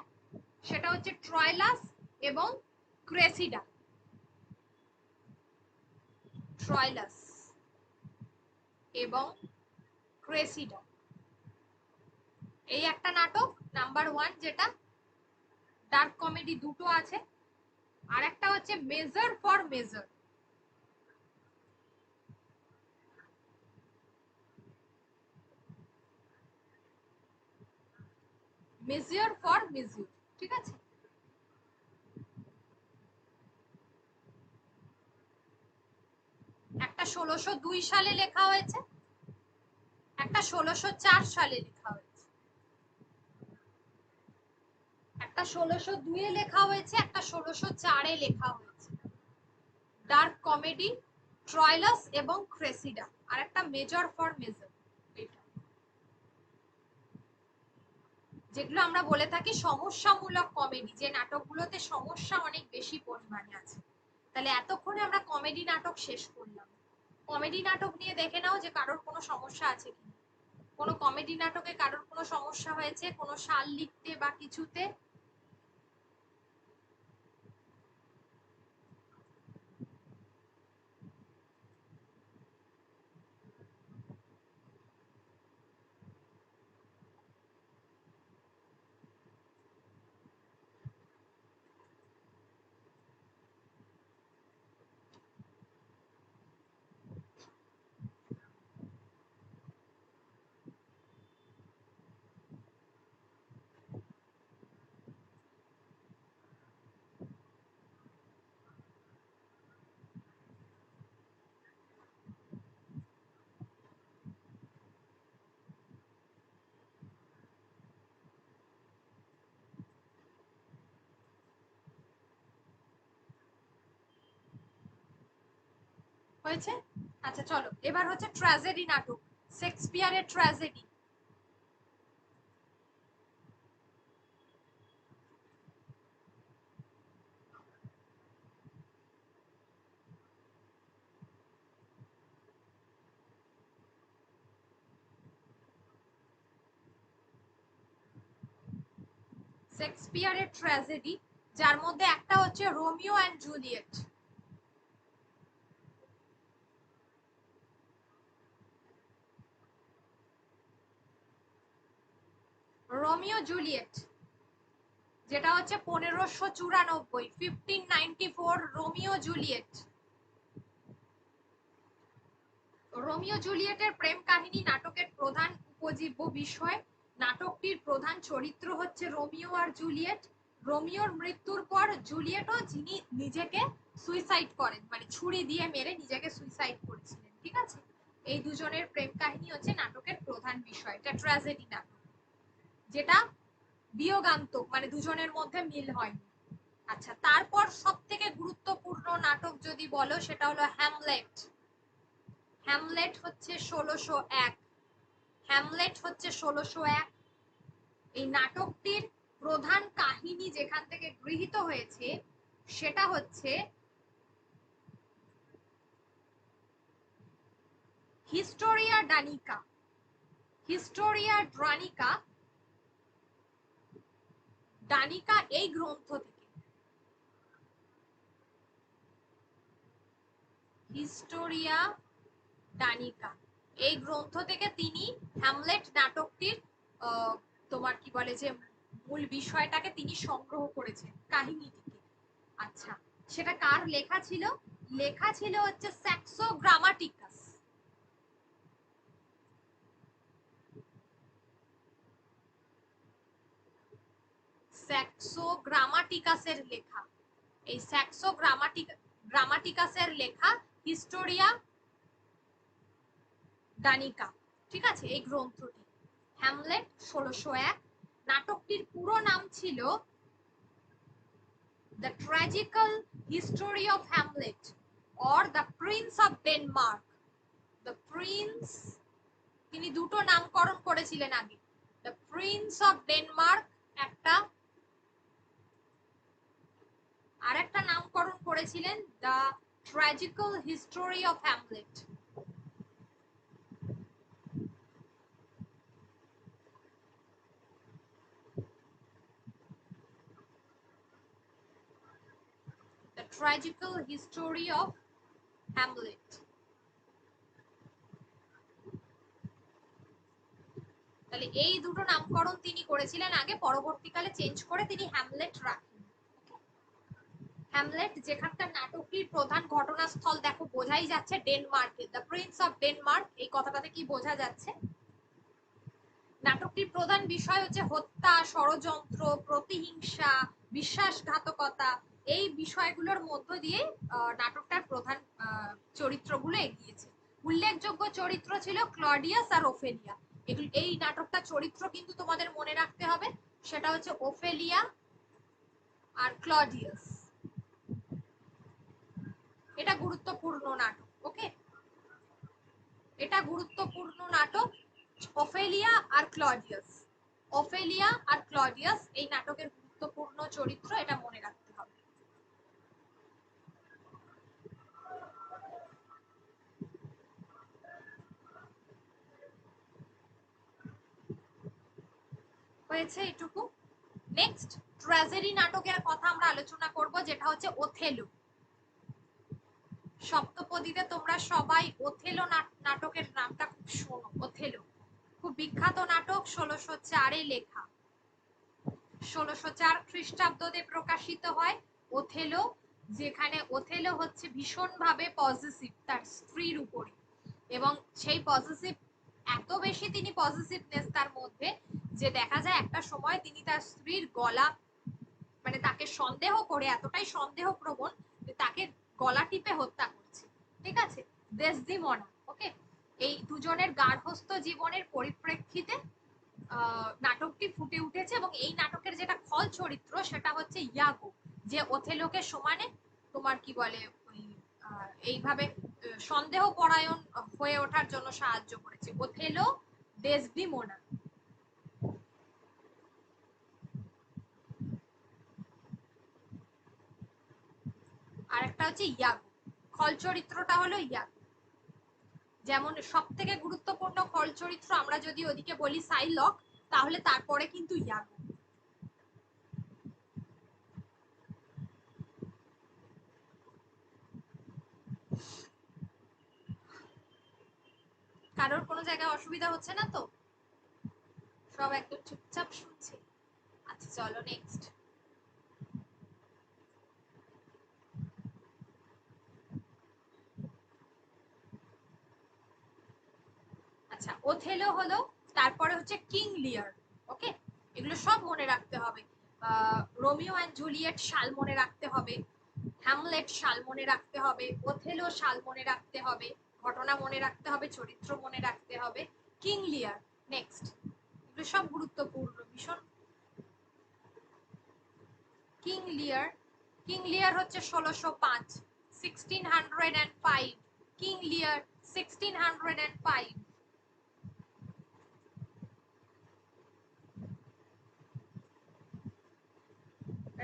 সেটা হচ্ছে ট্রয়লাস এবং ক্রেসিডা, ট্রয়লাস এবং ক্রেসিডা এই একটা নাটক নাম্বার 1, যেটা ডার্ক কমেডি দুটো আছে। আর একটা হচ্ছে মেজার ফর মেজার, মেজিওর ফর মেজিওর। ঠিক আছে, একটা 1602 সালে লেখা হয়েছে, একটা 1604 সালে লেখা হয়েছে, একটা 1602 এ লেখা হয়েছে, একটা 1604 এ লেখা হয়েছে। ডার্ক কমেডি, ট্রয়লাস এবং ক্রেসিডা, আর একটা মেজর ফর মেজর। যেগুলো আমরা বলে থাকি সমস্যামূলক কমেডি, যে নাটকগুলোতে সমস্যা অনেক বেশি পরিমাণে আছে। তাহলে এতক্ষণে আমরা কমেডি নাটক শেষ করলাম। কমেডি নাটক নিয়ে দেখে নাও যে কারোর কোনো সমস্যা আছে কি, কোনো কমেডি নাটকে কারোর কোনো সমস্যা হয়েছে কোনো সাল লিখতে বা কিছুতে। হয়েছে। আচ্ছা চলো, এবার হচ্ছে ট্র্যাজেডি নাটক, শেক্সপিয়ারের ট্র্যাজেডি। শেক্সপিয়ারের ট্র্যাজেডি, যার মধ্যে একটা হচ্ছে Romeo and Juliet. Romeo Juliet, যেটা হচ্ছে 1594, 1594 রোমিও জুলিয়েট। রোমিও জুলিয়েটের প্রেম কাহিনী নাটকের প্রধান উপজীব্য বিষয়। নাটকটির প্রধান চরিত্র হচ্ছে রোমিও আর জুলিয়েট। রোমিওর মৃত্যুর পর জুলিয়েটও, যিনি নিজেকে সুইসাইড করেন, মানে ছুরি দিয়ে মেরে নিজেকে সুইসাইড করেছিলেন। ঠিক আছে, এই দুজনের প্রেম কাহিনী হচ্ছে নাটকের প্রধান বিষয়। এটা ট্র্যাজেডি নাটক, যেটা বিয়োগান্তক, মানে দুজনের মধ্যে মিল হয়নি। আচ্ছা, তারপর সব থেকে গুরুত্বপূর্ণ নাটক যদি বলো সেটা হলো হ্যামলেট। হ্যামলেট হচ্ছে 1601। হ্যামলেট হচ্ছে 1601। এই নাটকটির প্রধান কাহিনী যেখান থেকে গৃহীত হয়েছে সেটা হচ্ছে হিস্টোরিয়া ডানিকা। হিস্টোরিয়া ড্রানিকা, ডানিকা এই গ্রন্থ থেকে, হিস্টোরিয়া ডানিকা এই গ্রন্থ থেকে তিনি হ্যামলেট নাটকটির তোমার কি বলে যে মূল বিষয়টাকে তিনি সংগ্রহ করেছেন, কাহিনীটিকে। আচ্ছা, সেটা কার লেখা ছিল? লেখা ছিল হচ্ছে স্যাক্সো গ্রামাটিকাস। স্যাক্সো গ্রামাটিকাসের লেখা। এই স্যাক্সো গ্রামাটিকাসের লেখা হিস্টোরিয়া ডানিকা, ঠিক আছে, এই গ্রন্থটি। হ্যামলেট 1601। নাটকটির পুরো নাম ছিল the ট্র্যাজিক্যাল history of Hamlet or the Prince of Denmark. The Prince, তিনি দুটো নামকরণ করেছিলেন আগে, দ্য প্রিন্স অফ ডেনমার্ক একটা, আর একটা নামকরণ করেছিলেন the ট্র্যাজিক্যাল history of Hamlet. The ট্র্যাজিক্যাল history of Hamlet. তাহলে এই দুটো নামকরণ তিনি করেছিলেন আগে, পরবর্তীকালে চেঞ্জ করে তিনি হ্যামলেট রাখেন। হ্যামলেট যেখানকার নাটকটির প্রধান ঘটনাস্থল দেখো বোঝাই যাচ্ছে ডেনমার্কে, দ্য প্রিন্স অফ ডেনমার্ক এই কথাটাতে কি বোঝা যাচ্ছে? নাটকটির প্রধান বিষয় হচ্ছে হত্যা, ষড়যন্ত্র, প্রতিহিংসা, বিশ্বাসঘাতকতা, এই বিষয়গুলোর মধ্য দিয়ে নাটকটার প্রধান চরিত্রগুলো এগিয়েছে। উল্লেখযোগ্য চরিত্র ছিল ক্লডিয়াস আর ওফেলিয়া। এই নাটকটা চরিত্র কিন্তু তোমাদের মনে রাখতে হবে, সেটা হচ্ছে ওফেলিয়া আর ক্লডিয়াস। এটা গুরুত্বপূর্ণ নাটক, ওকে, এটা গুরুত্বপূর্ণ নাটক। ওফেলিয়া আর ক্লডিয়াস, ওফেলিয়া আর ক্লডিয়াস এই নাটকের গুরুত্বপূর্ণ চরিত্র, এটা মনে রাখতে হবে। হয়েছে এটুকু। নেক্সট ট্র্যাজেডি নাটকের কথা আমরা আলোচনা করব, যেটা হচ্ছে ওথেলো। সপ্তপদীতে তোমরা সবাই ওথেলো নাটকের নামটা খুব শোনো। ওথেলো খুব বিখ্যাত নাটক, 1604-এ লেখা, 1604 খ্রিস্টাব্দে প্রকাশিত হয়। ওথেলো, যেখানে ওথেলো হচ্ছে ভীষণভাবে পজিটিভ তার স্ত্রীর উপরে, এবং সেই পজিটিভ, এত বেশি তিনি পজিটিভনেস তার মধ্যে যে দেখা যায় একটা সময় তিনি তার স্ত্রীর গলা, মানে তাকে সন্দেহ করে, এতটাই সন্দেহ প্রবণ যে তাকে গলা টিপে হত্যা করছে, ঠিক আছে, দেসদিমনা। ওকে, এই দুজনের গার্হস্থ্য জীবনের পরিপ্রেক্ষিতে নাটকটি ফুটে উঠেছে, এবং এই নাটকের যেটা খল চরিত্র সেটা হচ্ছে ইয়াগো, যে ওথেলোকে সমানে তোমার কি বলে ওই এইভাবে সন্দেহ পরায়ণ হয়ে ওঠার জন্য সাহায্য করেছে। Othello, Desdemona. আর একটা হচ্ছে ইয়াগো, খল চরিত্রটা হলো ইয়াগো। যেমন সব থেকে গুরুত্বপূর্ণ খল চরিত্র আমরা যদি ওদিকে বলি সাইলক, তাহলে তারপরে কিন্তু ইয়াগো। কারোর কোনো জায়গায় অসুবিধা হচ্ছে না তো? সব একদম চুপচাপ শুনছে? আচ্ছা চলো নেক্সট। আচ্ছা, ওথেলো হলো, তারপরে হচ্ছে কিং লিয়ার। ওকে, এগুলো সব মনে রাখতে হবে। রোমিও অ্যান্ড জুলিয়েট সাল মনে রাখতে হবে, হ্যামলেট সাল মনে রাখতে হবে, ওথেলো সাল মনে রাখতে হবে, ঘটনা মনে রাখতে হবে, চরিত্র মনে রাখতে হবে। কিং লিয়ার, নেক্সট, এগুলো সব গুরুত্বপূর্ণ ভীষণ। কিং লিয়ার কিং লিয়ার হচ্ছে 1605, 1605, কিং লিয়ার 1605।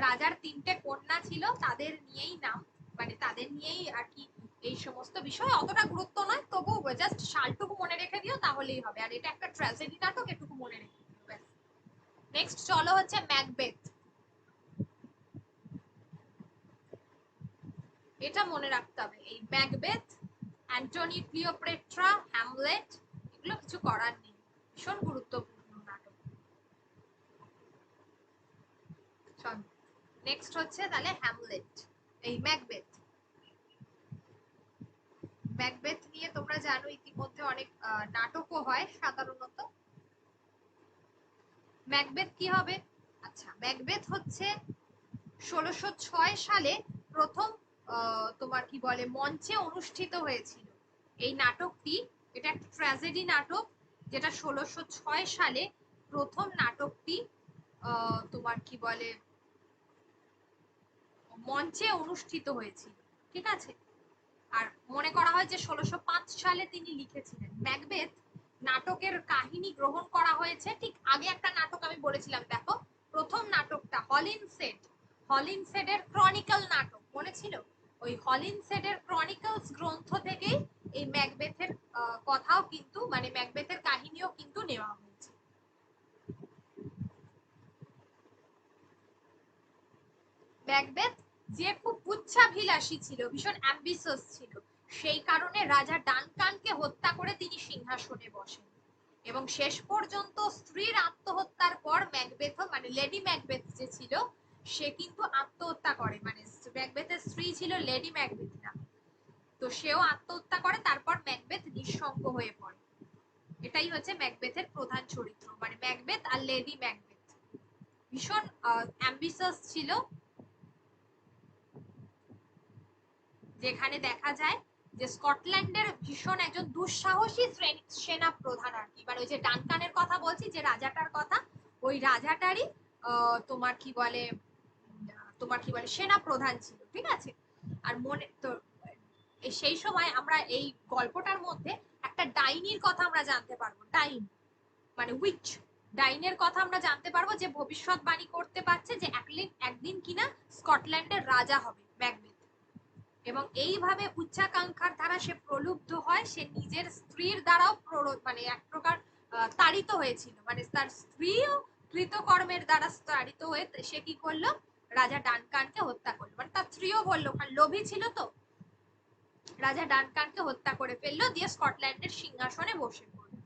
রাজার 3টে কন্যা ছিল, তাদের নিয়েই নাম, মানে তাদের নিয়েই আর কি এই সমস্ত বিষয়, অতটা গুরুত্ব নয়, তবু জাস্ট সালটুকু মনে রেখে দিও তাহলেই হবে। আর এটা একটা ট্র্যাজেডি নাটক, এটুকু মনে রেখে দিও ব্যাস। নেক্সট চলো হচ্ছে ম্যাকবেথ। এটা মনে রাখতে হবে, এই ম্যাকবেথ, অ্যান্টনি ক্লিওপেট্রা, হ্যামলেট, এগুলো কিছু করার নেই, ভীষণ গুরুত্বপূর্ণ নাটক। নেক্সট হচ্ছে তাহলে হ্যামলেট, এই ম্যাকবেথ। ম্যাকবেথ নিয়ে তোমরা জানো ইতিমধ্যে অনেক নাটকও হয় সাধারণত। ম্যাকবেথ কি হবে? আচ্ছা, ম্যাকবেথ হচ্ছে 1606 সালে প্রথম তোমার কি বলে মঞ্চে অনুষ্ঠিত হয়েছিল এই নাটকটি। এটা একটা ট্র্যাজেডি নাটক, যেটা 1606 সালে প্রথম নাটকটি তোমার কি বলে মঞ্চে অনুষ্ঠিত হয়েছিল, ঠিক আছে। আর মনে করা হয় যে 1605 সালে তিনি লিখেছিলেন। ম্যাকবেথ নাটকের কাহিনী গ্রহণ করা হয়েছে, ঠিক আগে একটা নাটক আমি বলেছিলাম দেখো, প্রথম নাটকটা হলিনসেড, হলিনসেডের ক্রনিকল নাটক মনে ছিল? ওই হলিনসেডের ক্রনিকলস গ্রন্থ থেকেই এই ম্যাকবেথের কথাও কিন্তু, মানে ম্যাকবেথের কাহিনীও কিন্তু নেওয়া হয়েছে। ম্যাকবেথ যে খুব উচ্চাভিলাষী ছিল, ভীষণ অ্যাম্বিশাস ছিল, সেই কারণে রাজা ডানকানকে হত্যা করে তিনি সিংহাসনে বসেন। এবং শেষ পর্যন্ত স্ত্রীর আত্মহত্যার পর ম্যাকবেথ, মানে লেডি ম্যাকবেথ যে ছিল, সে কিন্তু আত্মহত্যা করে, মানে ম্যাকবেথের স্ত্রী ছিল লেডি ম্যাকবেথ না, তো সেও আত্মহত্যা করে, তারপর ম্যাকবেথ নিঃসঙ্গ হয়ে পড়ে। এটাই হচ্ছে ম্যাকবেথের প্রধান চরিত্র, মানে ম্যাকবেথ আর লেডি ম্যাকবেথ। ভীষণ অ্যাম্বিশাস ছিল, যেখানে দেখা যায় যে স্কটল্যান্ডের ভীষণ একজন দুঃসাহসী সেনা প্রধান আর কি, মানে ওই যে ডানকানের কথা বলছি, যে রাজাটার কথা, ওই রাজাটারই তোমার কি বলে সেনা প্রধান ছিল, ঠিক আছে। আর মনে তো সেই সময় আমরা এই গল্পটার মধ্যে একটা ডাইনির কথা আমরা জানতে পারবো, ডাইন মানে উইচ, ডাইনের কথা আমরা জানতে পারবো, যে ভবিষ্যৎবাণী করতে পারছে যে একদিন কিনা স্কটল্যান্ডের রাজা হবে ম্যাকবেথ। এবং এইভাবে উচ্চাকাঙ্ক্ষার দ্বারা সে প্রলুব্ধ হয়, সে নিজের স্ত্রীর দ্বারাও মানে এক প্রকার তাড়িত হয়েছিল, মানে তার স্ত্রীও কৃতকর্মের দ্বারা তাড়িত হয়ে সে কি করলো, রাজা ডানকানকে হত্যা করলো, মানে তার স্ত্রীও বললো, কারণ লোভী ছিল তো, রাজা ডানকানকে হত্যা করে ফেললো, দিয়ে স্কটল্যান্ডের সিংহাসনে বসে পড়লো।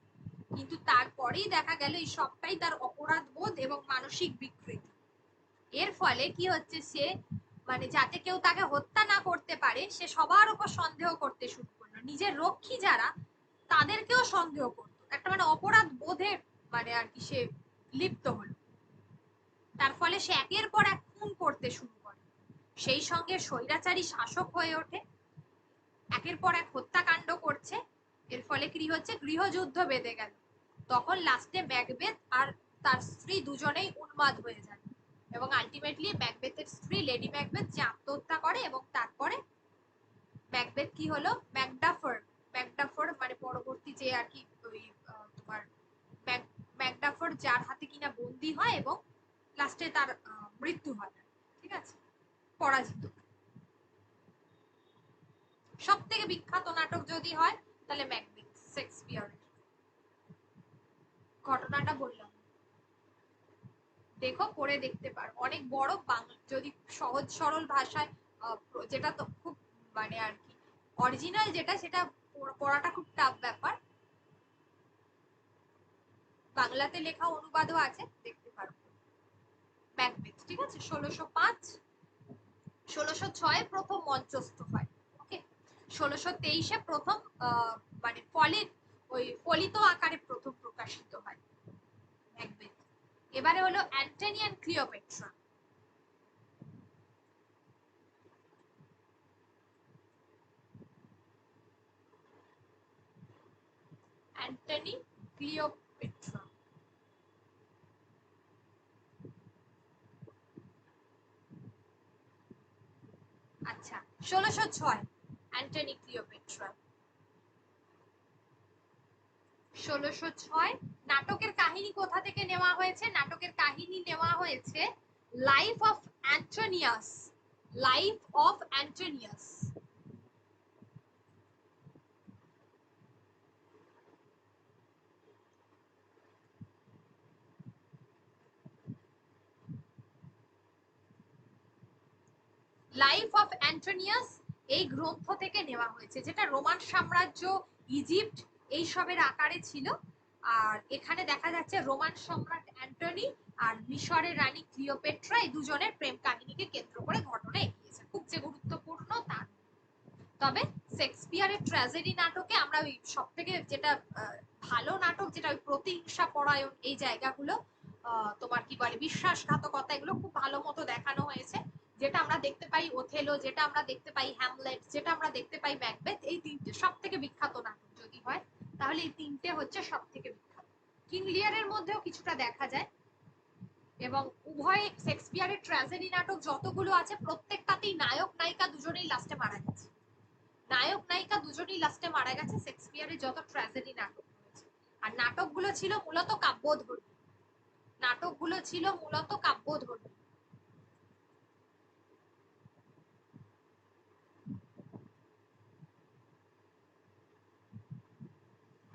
কিন্তু তারপরেই দেখা গেল এই সবটাই তার অপরাধ বোধ এবং মানসিক বিকৃতি। এর ফলে কি হচ্ছে, সে মানে যাতে কেউ তাকে হত্যা না করতে পারে, সে সবার উপর সন্দেহ করতে শুরু করলো, নিজের রক্ষী যারা তাদেরকেও সন্দেহ করতো, একটা মানে অপরাধ বোধে মানে আর কি সে লিপ্ত হলো। তার ফলে সে একের পর এক খুন করতে শুরু করে, সেই সঙ্গে স্বৈরাচারী শাসক হয়ে ওঠে, একের পর এক হত্যাকাণ্ড করছে। এর ফলে কি হচ্ছে, গৃহযুদ্ধ বেঁধে গেল। তখন লাস্টে ম্যাকবেথ আর তার স্ত্রী দুজনেই উন্মাদ হয়ে যায়, এবং আলটিমেটলি ম্যাকবেথের স্ত্রী লেডি ম্যাকবেথ যে আত্মহত্যা করে, এবং তারপরে ম্যাকবেথ কি হলো, ম্যাকডাফার, ম্যাকডাফার মানে পরবর্তী যে আর কি ওই তোমার ম্যাকডাফার যার হাতে কিনা বন্দী হয় এবং লাস্টে তার মৃত্যু হয়, ঠিক আছে, পরাজিত। সব থেকে বিখ্যাত নাটক যদি হয় তাহলে ম্যাকবেথ, শেক্সপিয়ারের। ঘটনাটা বললাম, দেখো পড়ে দেখতে পারো, অনেক বড় বাংলা, যদি সহজ সরল ভাষায় যেটা তো খুব মানে আর কি অরিজিনাল যেটা, সেটা পড়াটা খুব টাফ ব্যাপার। বাংলাতে লেখা অনুবাদও আছে, দেখতে পারো। ম্যাকবেথ, ঠিক আছে, 1605, 1606 প্রথম মঞ্চস্থ হয়, ওকে, 1623 প্রথম মানে ফলিত আকারে প্রথম প্রকাশিত হয় ম্যাকবেথ। এবারে হলো Antony and Cleopatra. Antony Cleopatra, আচ্ছা, 1606 অ্যান্টনি ক্লিওপেট্রা। 1606 নাটকের কাহিনী কোথা থেকে নেওয়া হয়েছে? নাটকের কাহিনী নেওয়া হয়েছে life of Antonius. Life of Antonius. Life of Antonius এই গ্রন্থ থেকে নেওয়া হয়েছে, যেটা রোমান সাম্রাজ্য, ইজিপ্ট এইসবের আকারে ছিল। আর এখানে দেখা যাচ্ছে রোমান সম্রাট অ্যান্টনি আর মিশরের রানী ক্লিওপেট্রা এই দুজনের প্রেম কাহিনীকে কেন্দ্র করে ঘটনা এগিয়েছে। খুব যে গুরুত্বপূর্ণ তা। তবে শেক্সপিয়ারের ট্র্যাজেডি নাটকে আমরা ওই সব থেকে যেটা ভালো নাটক, যেটা ওই প্রতিহিংসা পরায়ণ এই জায়গাগুলো, তোমার কি বলে বিশ্বাসঘাতকতা, এগুলো খুব ভালো মতো দেখানো হয়েছে। যেটা আমরা দেখতে পাই ওথেলো, যেটা আমরা দেখতে পাই হ্যামলেট, যেটা আমরা দেখতে পাই ম্যাকবেথ, এই তিনটে সব থেকে বিখ্যাত নাটক যদি হয় তাহলে এই তিনটে হচ্ছে সব থেকে বিখ্যাত। কিং লিয়ারের মধ্যেও কিছুটা দেখা যায়। এবং উভয় শেক্সপিয়ারের ট্র্যাজেডি নাটক যতগুলো আছে প্রত্যেকটাতেই নায়ক নায়িকা দুজনেই লাস্টে মারা গেছে। নায়ক নায়িকা দুজনেই লাস্টে মারা গেছে শেক্সপিয়ারের যত ট্র্যাজেডি নাটক রয়েছে। আর নাটকগুলো ছিল মূলত কাব্যধর্মী। নাটকগুলো ছিল মূলত কাব্যধর্মী।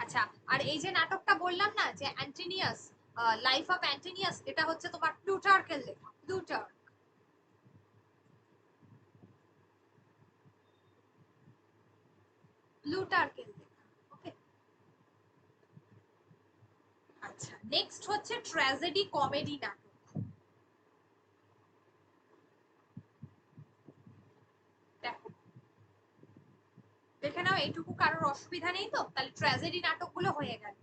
আচ্ছা, আর এই যে নাটকটা বললাম না যে অ্যান্টিনিয়াস, লাইফ অফ অ্যান্টিনিয়াস, এটা হচ্ছে তোমার প্লুটার্কের লেখা। প্লুটার্ক। প্লুটার্কের লেখা। ওকে। আচ্ছা, নেক্সট হচ্ছে ট্র্যাজেডি কমেডি নাটক। দেখো, দেখে নাও এইটুকু কারোর অসুবিধা নেই তো? তাহলে ট্র্যাজেডি নাটকগুলো হয়ে গেল।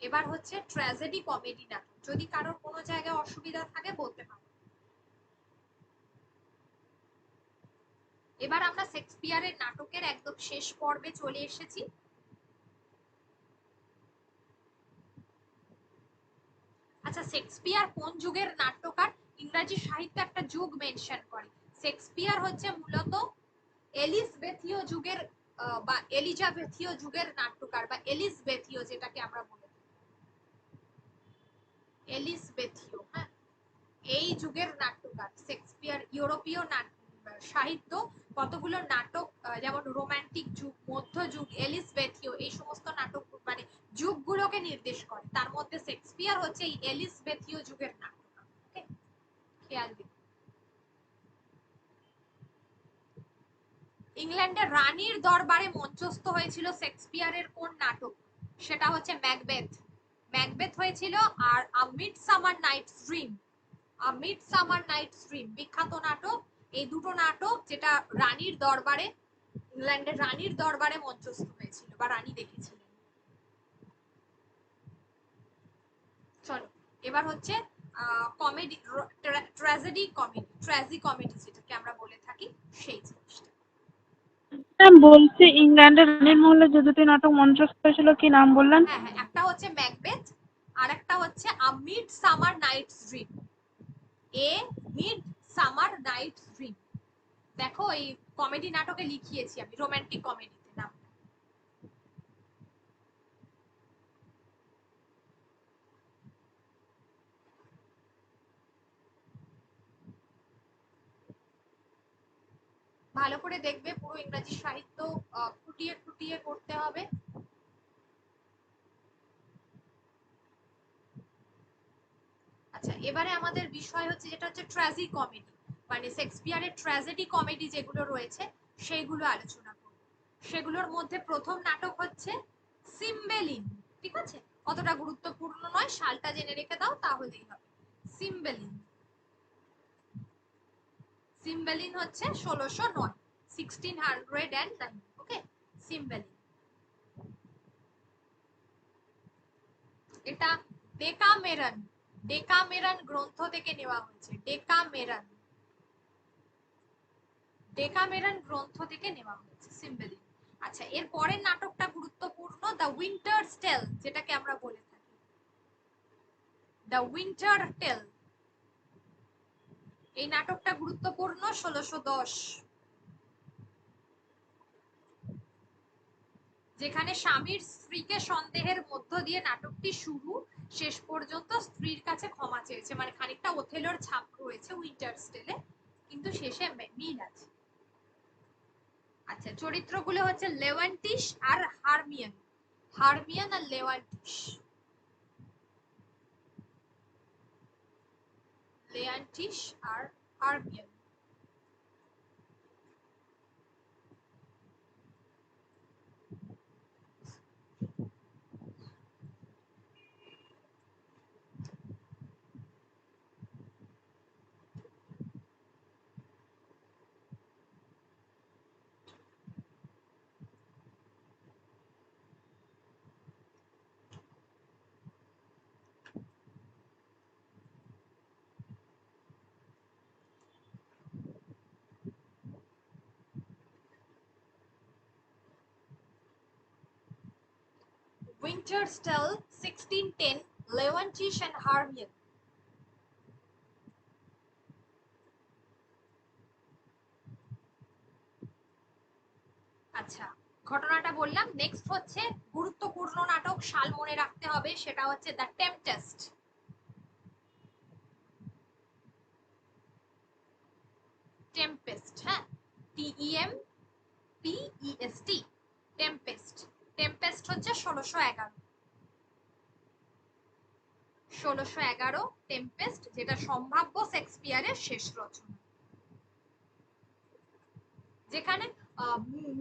এবার হচ্ছে ট্র্যাজেডি কমেডি নাটক। যদি কারোর কোনো জায়গায় অসুবিধা থাকে বলতে পারো। এবার আমরা শেক্সপিয়ারের নাটকের একদম শেষ পর্বে চলে এসেছি। আচ্ছা, শেক্সপিয়ার কোন যুগের নাট্যকার? ইংরেজি সাহিত্যে একটা যুগ মেনশন করে। শেক্সপিয়ার হচ্ছে মূলত এলিজবেথীয় যুগের বা এলিজাবেথীয় যুগের নাট্যকার, বা এলিজবেথীয় যেটাকে আমরা বলে থাকি। এলিজবেথীয়, হ্যাঁ, এই যুগের নাট্যকার শেক্সপিয়ার। ইউরোপীয় সাহিত্য কতগুলো নাটক, যেমন রোমান্টিক যুগ, মধ্যযুগ, এলিজবেথীয়, এই সমস্ত নাটক মানে যুগগুলোকে নির্দেশ করে। তার মধ্যে শেক্সপিয়ার হচ্ছে এই এলিজবেথীয় যুগের নাট্যকার। ওকে, খেয়াল দিন। ইংল্যান্ডের রানীর দরবারে মঞ্চস্থ হয়েছিল শেক্সপিয়ারের কোন নাটক? সেটা হচ্ছে ম্যাকবেথ। ম্যাকবেথ হয়েছিল। আর আ মিডসামার নাইটস ড্রিম, আ মিডসামার নাইটস ড্রিম বিখ্যাত নাটক। এই দুটো নাটক যেটা রানীর দরবারে, ইংল্যান্ডের রানীর দরবারে মঞ্চস্থ হয়েছিল বা রানী দেখেছিলেন। চলো, এবার হচ্ছে comedy, tragedy comedy, tragi comedy যেটাকে আমরা বলে থাকি, সেই জিনিসটা। বলছি ইংল্যান্ডের রানীর মহলে যে দুটি নাটক মঞ্চস্থ হয়েছিল কি নাম বললেন? হ্যাঁ হ্যাঁ, একটা হচ্ছে ম্যাকবেথ আর একটা হচ্ছে আ মিড সামার নাইটস ড্রিম। এ মিড সামার নাইটস ড্রিম। দেখো, এই কমেডি নাটকে লিখিয়েছি আমি, রোমান্টিক কমেডিতে নাম। ভালো করে দেখবে, পুরো ইংরেজি সাহিত্য খুঁটিয়ে খুঁটিয়ে করতে হবে। আচ্ছা, এবারে আমাদের বিষয় হচ্ছে যেটা হচ্ছে ট্র্যাজি কমেডি, মানে শেক্সপিয়ারের ট্র্যাজেডি কমেডি যেগুলো রয়েছে সেইগুলো আলোচনা করব। সেগুলোর মধ্যে প্রথম নাটক হচ্ছে সিম্বেলিন। ঠিক আছে, অতটা গুরুত্বপূর্ণ নয়, সালটা জেনে রেখে দাও তাহলেই হবে। সিম্বেলিন। সিম্বেলিন হচ্ছে 1609, 1609। ওকে, সিম্বেলিন। এটা ডেকামেরন, ডেকামেরন গ্রন্থ থেকে নেওয়া হয়েছে। ডেকামেরন, ডেকামেরন গ্রন্থ থেকে নেওয়া হয়েছে সিম্বেলিন। আচ্ছা, এর পরের নাটকটা গুরুত্বপূর্ণ, দ্য উইন্টার টেল, যেটাকে আমরা বলে থাকি দ্য উইন্টার টেল। এই নাটকটা গুরুত্বপূর্ণ, 1610। যেখানে স্বামীর স্ত্রীকে সন্দেহের মধ্য দিয়ে নাটকটি শুরু, শেষ পর্যন্ত স্ত্রীর কাছে ক্ষমা চেয়েছে, মানে খানিকটা ওথেলোর ছাপ রয়েছে উইন্টারস টেলে, কিন্তু শেষে মিল আছে। আচ্ছা, চরিত্রগুলো হচ্ছে লেওয়ান্টিস আর Hermione. Hermione R লেওয়ান্টিস। লেয়ান্টিস R Hermione. Winter's Tale 1610, Leontish and Harmion. আচ্ছা, ঘটনাটা বললাম। নেক্সট হচ্ছে গুরুত্বপূর্ণ নাটক, সাল মনে রাখতে হবে, সেটা হচ্ছে দ্য টেম্পেস্ট। টেম্পেস্ট, হ্যাঁ, TEM PEST, টেম্পেস্ট। টেম্পেস্ট হচ্ছে 1611। 1611 টেম্পেস্ট, যেটা সম্ভাব্য শেক্সপিয়ারের শেষ রচনা, যেখানে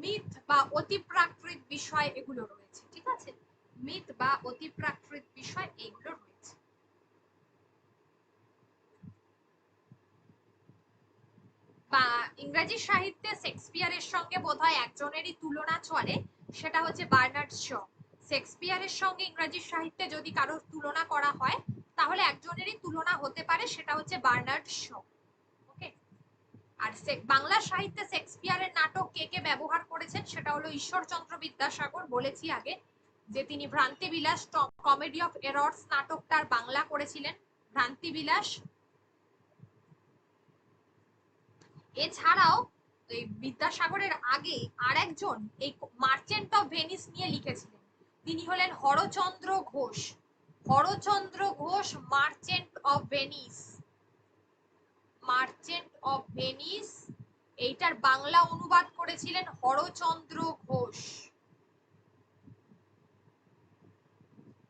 মিথ বা অতিপ্রাকৃত বিষয় এগুলো রয়েছে। ঠিক আছে, মিথ বা অতিপ্রাকৃত বিষয় এগুলো রয়েছে। বা ইংরেজি সাহিত্যে শেক্সপিয়ারের সঙ্গে বোধহয় একজনেরই তুলনা চলে, সেটা হচ্ছে বার্নার্ড শ। শেক্সপিয়ারের সঙ্গে ইংরেজি সাহিত্যে যদি কারোর তুলনা করা হয়, তাহলে একজনেরই তুলনা হতে পারে, সেটা হচ্ছে বার্নার্ড শ। ওকে। আর বাংলা সাহিত্যে শেক্সপিয়ারের নাটক কে কে ব্যবহার করেছেন, সেটা হলো ঈশ্বরচন্দ্র বিদ্যাসাগর। বলেছি আগে যে তিনি ভ্রান্তিবিলাস, কমেডি অফ এরর্স নাটকটার বাংলা করেছিলেন, ভ্রান্তিবিলাস। এছাড়াও এই বিদ্যাসাগরের আগে আরেকজন এই মার্চেন্ট অফ ভেনিস নিয়ে লিখেছিলেন, তিনি হলেন Harachandra Ghosh. Harachandra Ghosh, merchant of Venice. Merchant of Venice, এইটার বাংলা অনুবাদ করেছিলেন হরচন্দ্র ঘোষ।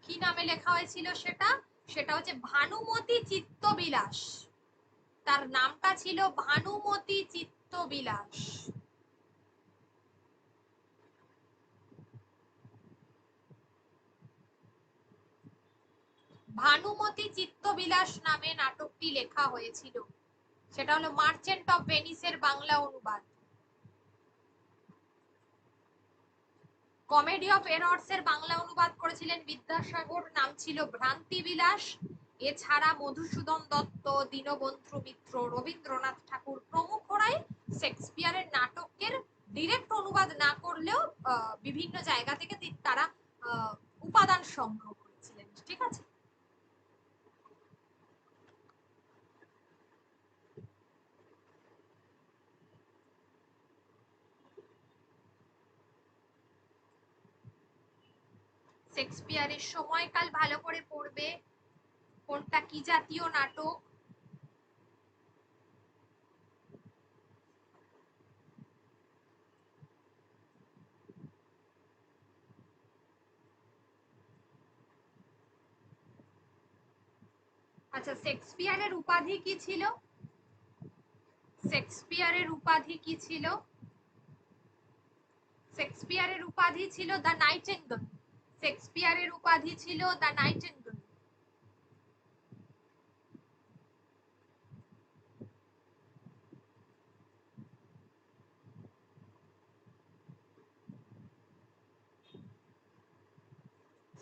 কি নামে লেখা হয়েছিল সেটা? সেটা হচ্ছে ভানুমতি চিত্তবিলাস। তার নামটা ছিল ভানুমতি চিত্তবিলাস। ভানুমতি চিত্তবিলাস নামে নাটকটি লেখা হয়েছিল, সেটা হলো মার্চেন্ট অফ ভেনিসের বাংলা অনুবাদ। কমেডি অফ এরর্স এর বাংলা অনুবাদ করেছিলেন বিদ্যাসাগর, নাম ছিল ভ্রান্তিবিলাস। এছাড়া মধুসূদন দত্ত, দীনবন্ধু মিত্র, রবীন্দ্রনাথ ঠাকুর প্রমুখরাই শেক্সপিয়ারের নাটকের ডিরেক্ট অনুবাদ না করলেও বিভিন্ন জায়গা থেকে তারা উপাদান সংগ্রহ করেছিলেন। ঠিক আছে। শেক্সপিয়ারের সময়কাল ভালো করে পড়বে, কোনটা কি জাতীয় নাটক। আচ্ছা, শেক্সপিয়ারের উপাধি কি ছিল? শেক্সপিয়ারের উপাধি কি ছিল? শেক্সপিয়ারের উপাধি ছিল দ্য নাইটেঙ্গেল। শেক্সপিয়ারের উপাধি ছিল দ্য নাইটেঙ্গেল।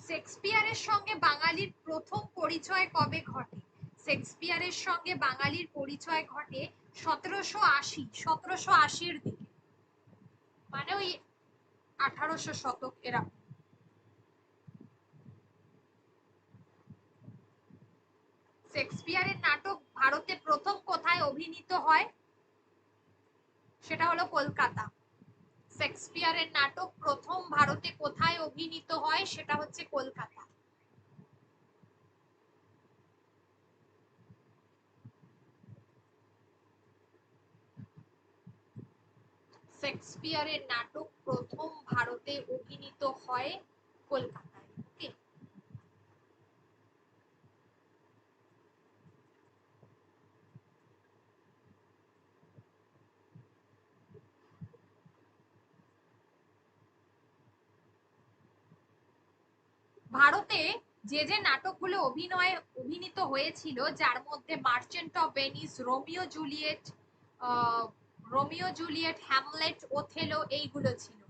শেক্সপিয়ারের সঙ্গে বাঙালির প্রথম পরিচয় কবে ঘটে? শেক্সপিয়ারের সঙ্গে বাঙালির পরিচয় ঘটে 1780। 1780-র দিকে, মানে ওই 1800 শতক এরা। শেক্সপিয়ারের নাটক ভারতে প্রথম কোথায় অভিনীত হয়? সেটা হলো কলকাতা। শেক্সপিয়ারের নাটক প্রথম ভারতে কোথায় অভিনীত হয়, সেটা হচ্ছে কলকাতা। শেক্সপিয়ারের নাটক প্রথম ভারতে অভিনীত হয় কলকাতায়। ওকে, ভারতে যে যে নাটকগুলো অভিনীত হয়েছিল, যার মধ্যে merchant of Venice, Romeo Juliet, Hamlet, Othello এইগুলো ছিল।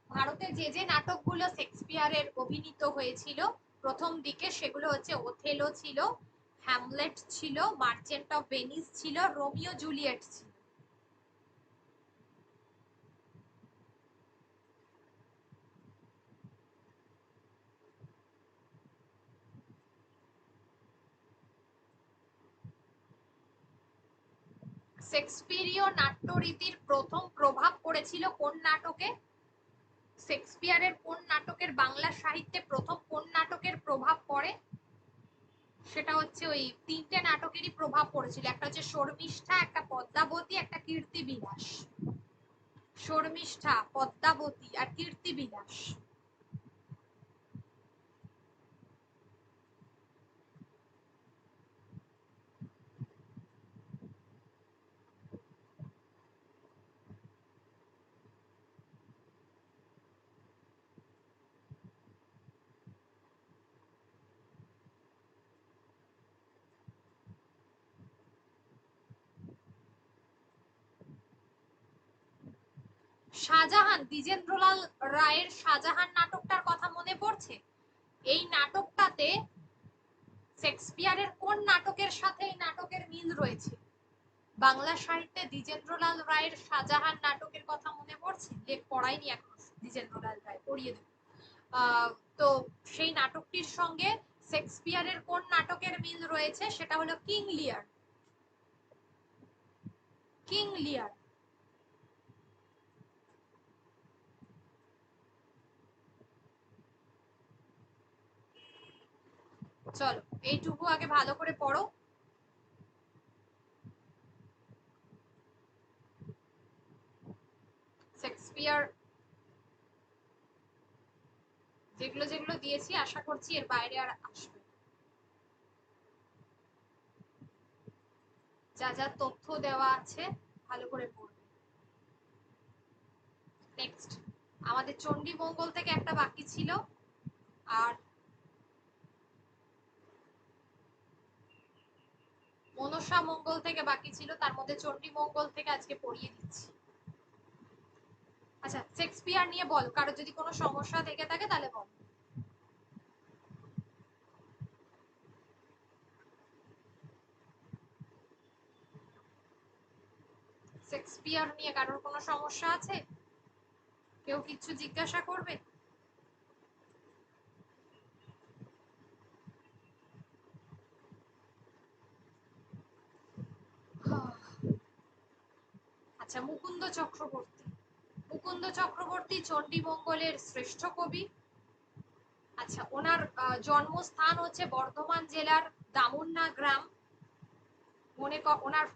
ভারতে যে যে নাটকগুলো শেক্সপিয়ারের অভিনীত হয়েছিল প্রথম দিকে, সেগুলো হচ্ছে ওথেলো ছিল, হ্যামলেট ছিল, মার্চেন্ট অফ ভেনিস ছিল, রোমিও জুলিয়েট ছিল। শেক্সপিয়ারীয় নাট্যরীতির প্রথম প্রভাব পড়েছিল কোন নাটকে? শেক্সপিয়ারের কোন নাটকের বাংলা সাহিত্যে প্রথম কোন নাটকের প্রভাব পড়ে? সেটা হচ্ছে ওই তিনটে নাটকেরই প্রভাব পড়েছিল, একটা হচ্ছে শর্মিষ্ঠা, একটা পদ্মাবতী, একটা কীর্তিবিলাস। শর্মিষ্ঠা, পদ্মাবতী আর কীর্তিবিলাস। শাহজাহান, দ্বিজেন্দ্রলাল রায়ের শাহজাহান নাটকটার কথা মনে পড়ছে? এই নাটকটাতে শেক্সপিয়ারের কোন নাটকের সাথে এই নাটকের মিল রয়েছে? বাংলা সাহিত্যে দ্বিজেন্দ্রলাল রায়ের শাহজাহান নাটকের কথা মনে পড়ছে? পড়াইনি এখন, দ্বিজেন্দ্রলাল রায় পড়িয়ে দেব। তো সেই নাটকটির সঙ্গে শেক্সপিয়ারের কোন নাটকের মিল রয়েছে? সেটা হলো কিং লিয়ার। কিং লিয়ার। চলো এইটুকু আগে ভালো করে পড়ো। শেক্সপিয়ার যেগুলো যেগুলো দিয়েছি, আশা করছি এর বাইরে আর আসবে। যা যা তথ্য দেওয়া আছে ভালো করে পড়বে। নেক্সট আমাদের চণ্ডী মঙ্গল থেকে একটা বাকি ছিল, আর মনসা মঙ্গল থেকে বাকি ছিল। তার মধ্যে চণ্ডী মঙ্গল থেকে আজকে পড়িয়ে দিচ্ছি। আচ্ছা, শেক্সপিয়ার নিয়ে বল, কারো যদি কোনো সমস্যা থেকে থাকে তাহলে বল। শেক্সপিয়ার নিয়ে কারোর কোনো সমস্যা আছে? কেউ কিছু জিজ্ঞাসা করবে? আচ্ছা, মুকুন্দ চক্রবর্তী। মুকুন্দ চক্রবর্তী চণ্ডীমঙ্গলের শ্রেষ্ঠ কবি। আচ্ছা, ওনার জন্মস্থান হচ্ছে বর্ধমান জেলার দামুন্না গ্রাম। ওনার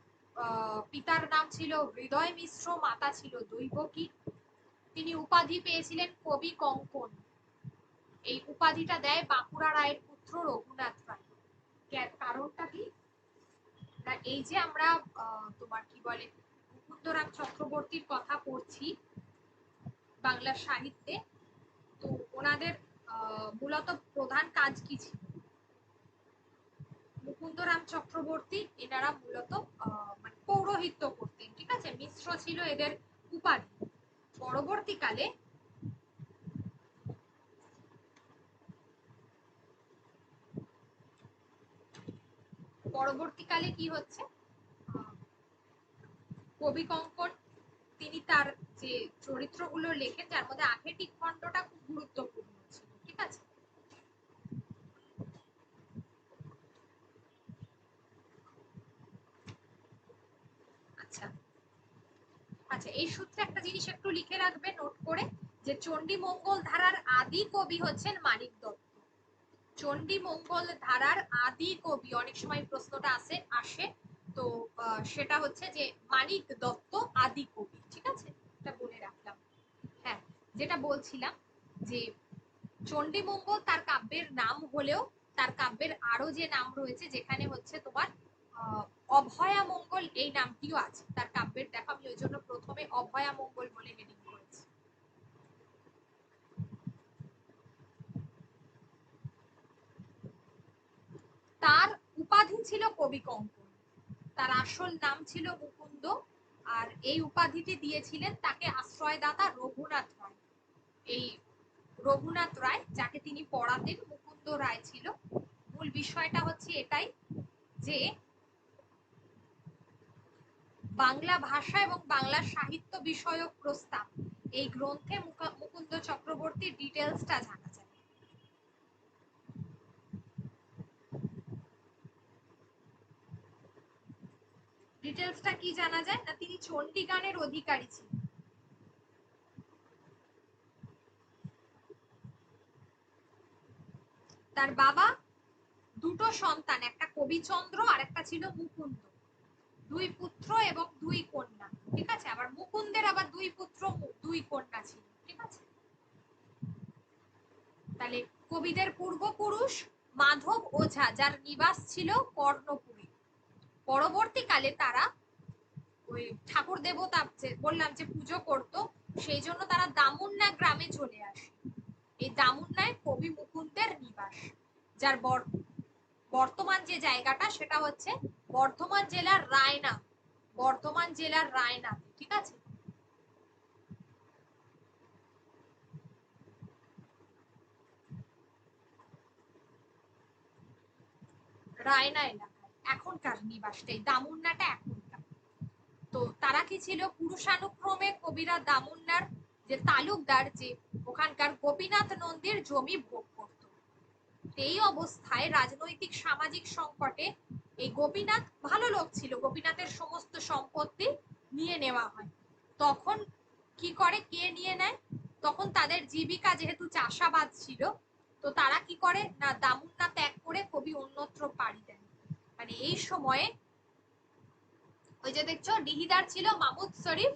পিতার নাম ছিল হৃদয় মিশ্র, মাতা ছিল দৈবকী। তিনি উপাধি পেয়েছিলেন কবি কঙ্কন। এই উপাধিটা দেয় বাঁকুড়া রায়ের পুত্র রঘুনাথ রায়। কারণটা কি? এই যে আমরা তোমার কি বলে মুকুন্দরাম চক্রবর্তীর কথা পড়ছি বাংলা সাহিত্যে, তো ওনাদের মূলত প্রধান কাজ কি ছিল? মুকুন্দরাম চক্রবর্তী এনারা মূলত মানে পৌরোহিত্য করতেন, ঠিক আছে? মিশ্র ছিল এদের উপাধি। পরবর্তীকালে কি হচ্ছে, কবি কঙ্কন তিনি তার যে চরিত্রগুলো লেখেন, যার মধ্যে আখেটিক খণ্ডটা খুব গুরুত্বপূর্ণ ছিল, ঠিক আছে? আচ্ছা, আচ্ছা, এই সূত্রে একটা জিনিস একটু লিখে রাখবে নোট করে, যে চণ্ডী মঙ্গল ধারার আদি কবি হচ্ছেন মানিক দত্ত। চণ্ডী মঙ্গল ধারার আদি কবি, অনেক সময় প্রশ্নটা আসে, তো সেটা হচ্ছে যে মানিক দত্ত আদি কবি। ঠিক আছে, এটা বলে রাখলাম। হ্যাঁ, যেটা বলছিলাম যে চণ্ডী মঙ্গল তার কাব্যের নাম হলেও তার কাব্যের আরো যে নাম রয়েছে, যেখানে হচ্ছে তোমার অভয়া মঙ্গল এই নামটিও আছে তার কাব্যের। দেখো আমি ওই জন্য প্রথমে অভয়া মঙ্গল বলে হেডিং করেছি। তার উপাধি ছিল কবি কঙ্কন, তার আসল নাম ছিল মুকুন্দ, আর এই উপাধিটি দিয়েছিলেন তাকে আশ্রয়দাতা রঘুনাথ রায়। এই রঘুনাথ রায় যাকে তিনি পড়াতেন, মুকুন্দ রায় ছিল। মূল বিষয়টা হচ্ছে এটাই যে বাংলা ভাষা এবং বাংলা সাহিত্য বিষয়ক প্রস্তাব এই গ্রন্থে মুকুন্দ চক্রবর্তীর ডিটেলসটা জানা যায়। ডিটেলসটা কি জানা যায় না, তিনি চণ্ডী গানের অধিকারী ছিলেন। তার বাবা দুটো সন্তান, একটা কবিচন্দ্র আর একটা ছিল মুকুন্দ, দুই পুত্র এবং দুই কন্যা। ঠিক আছে, আবার মুকুন্দের আবার দুই পুত্র দুই কন্যা ছিল। ঠিক আছে, তাহলে কবিদের পূর্বপুরুষ মাধব ওঝা, যার নিবাস ছিল কর্ণপুরী। পরবর্তীকালে তারা ওই ঠাকুর দেবতা বললাম যে পুজো করত, সেই জন্য তারা দামুন্না গ্রামে চলে আসে। এই দামুন্নায় কবি মুকুন্দের নিবাস, যার বর্তমান যে জায়গাটা সেটা হচ্ছে বর্ধমান জেলার রায়না, বর্ধমান জেলার রায়না। ঠিক আছে, রায়না এলাকায় এখনকার নিবাসটাই, দামুন্নাটা এখনকার। তো তারা কি ছিল, পুরুষানুক্রমে কবিরা দামুন্নার যে তালুকদার, যে ওখানকার গোপীনাথ নন্দীর জমি ভোগ করত। এই অবস্থায় রাজনৈতিক সামাজিক সংকটে এই গোপীনাথ ভালো লোক ছিল, গোপীনাথের সমস্ত সম্পত্তি নিয়ে নেওয়া হয়। তখন কি করে, কে নিয়ে নেয়, তখন তাদের জীবিকা যেহেতু চাষাবাদ ছিল, তো তারা কি করে না দামুন্না ত্যাগ করে কবি অন্যত্র পাড়ি দেন। মানে এই সময়ে ওই যে দেখছো ডিহিদার ছিল মাহমুদ শরীফ,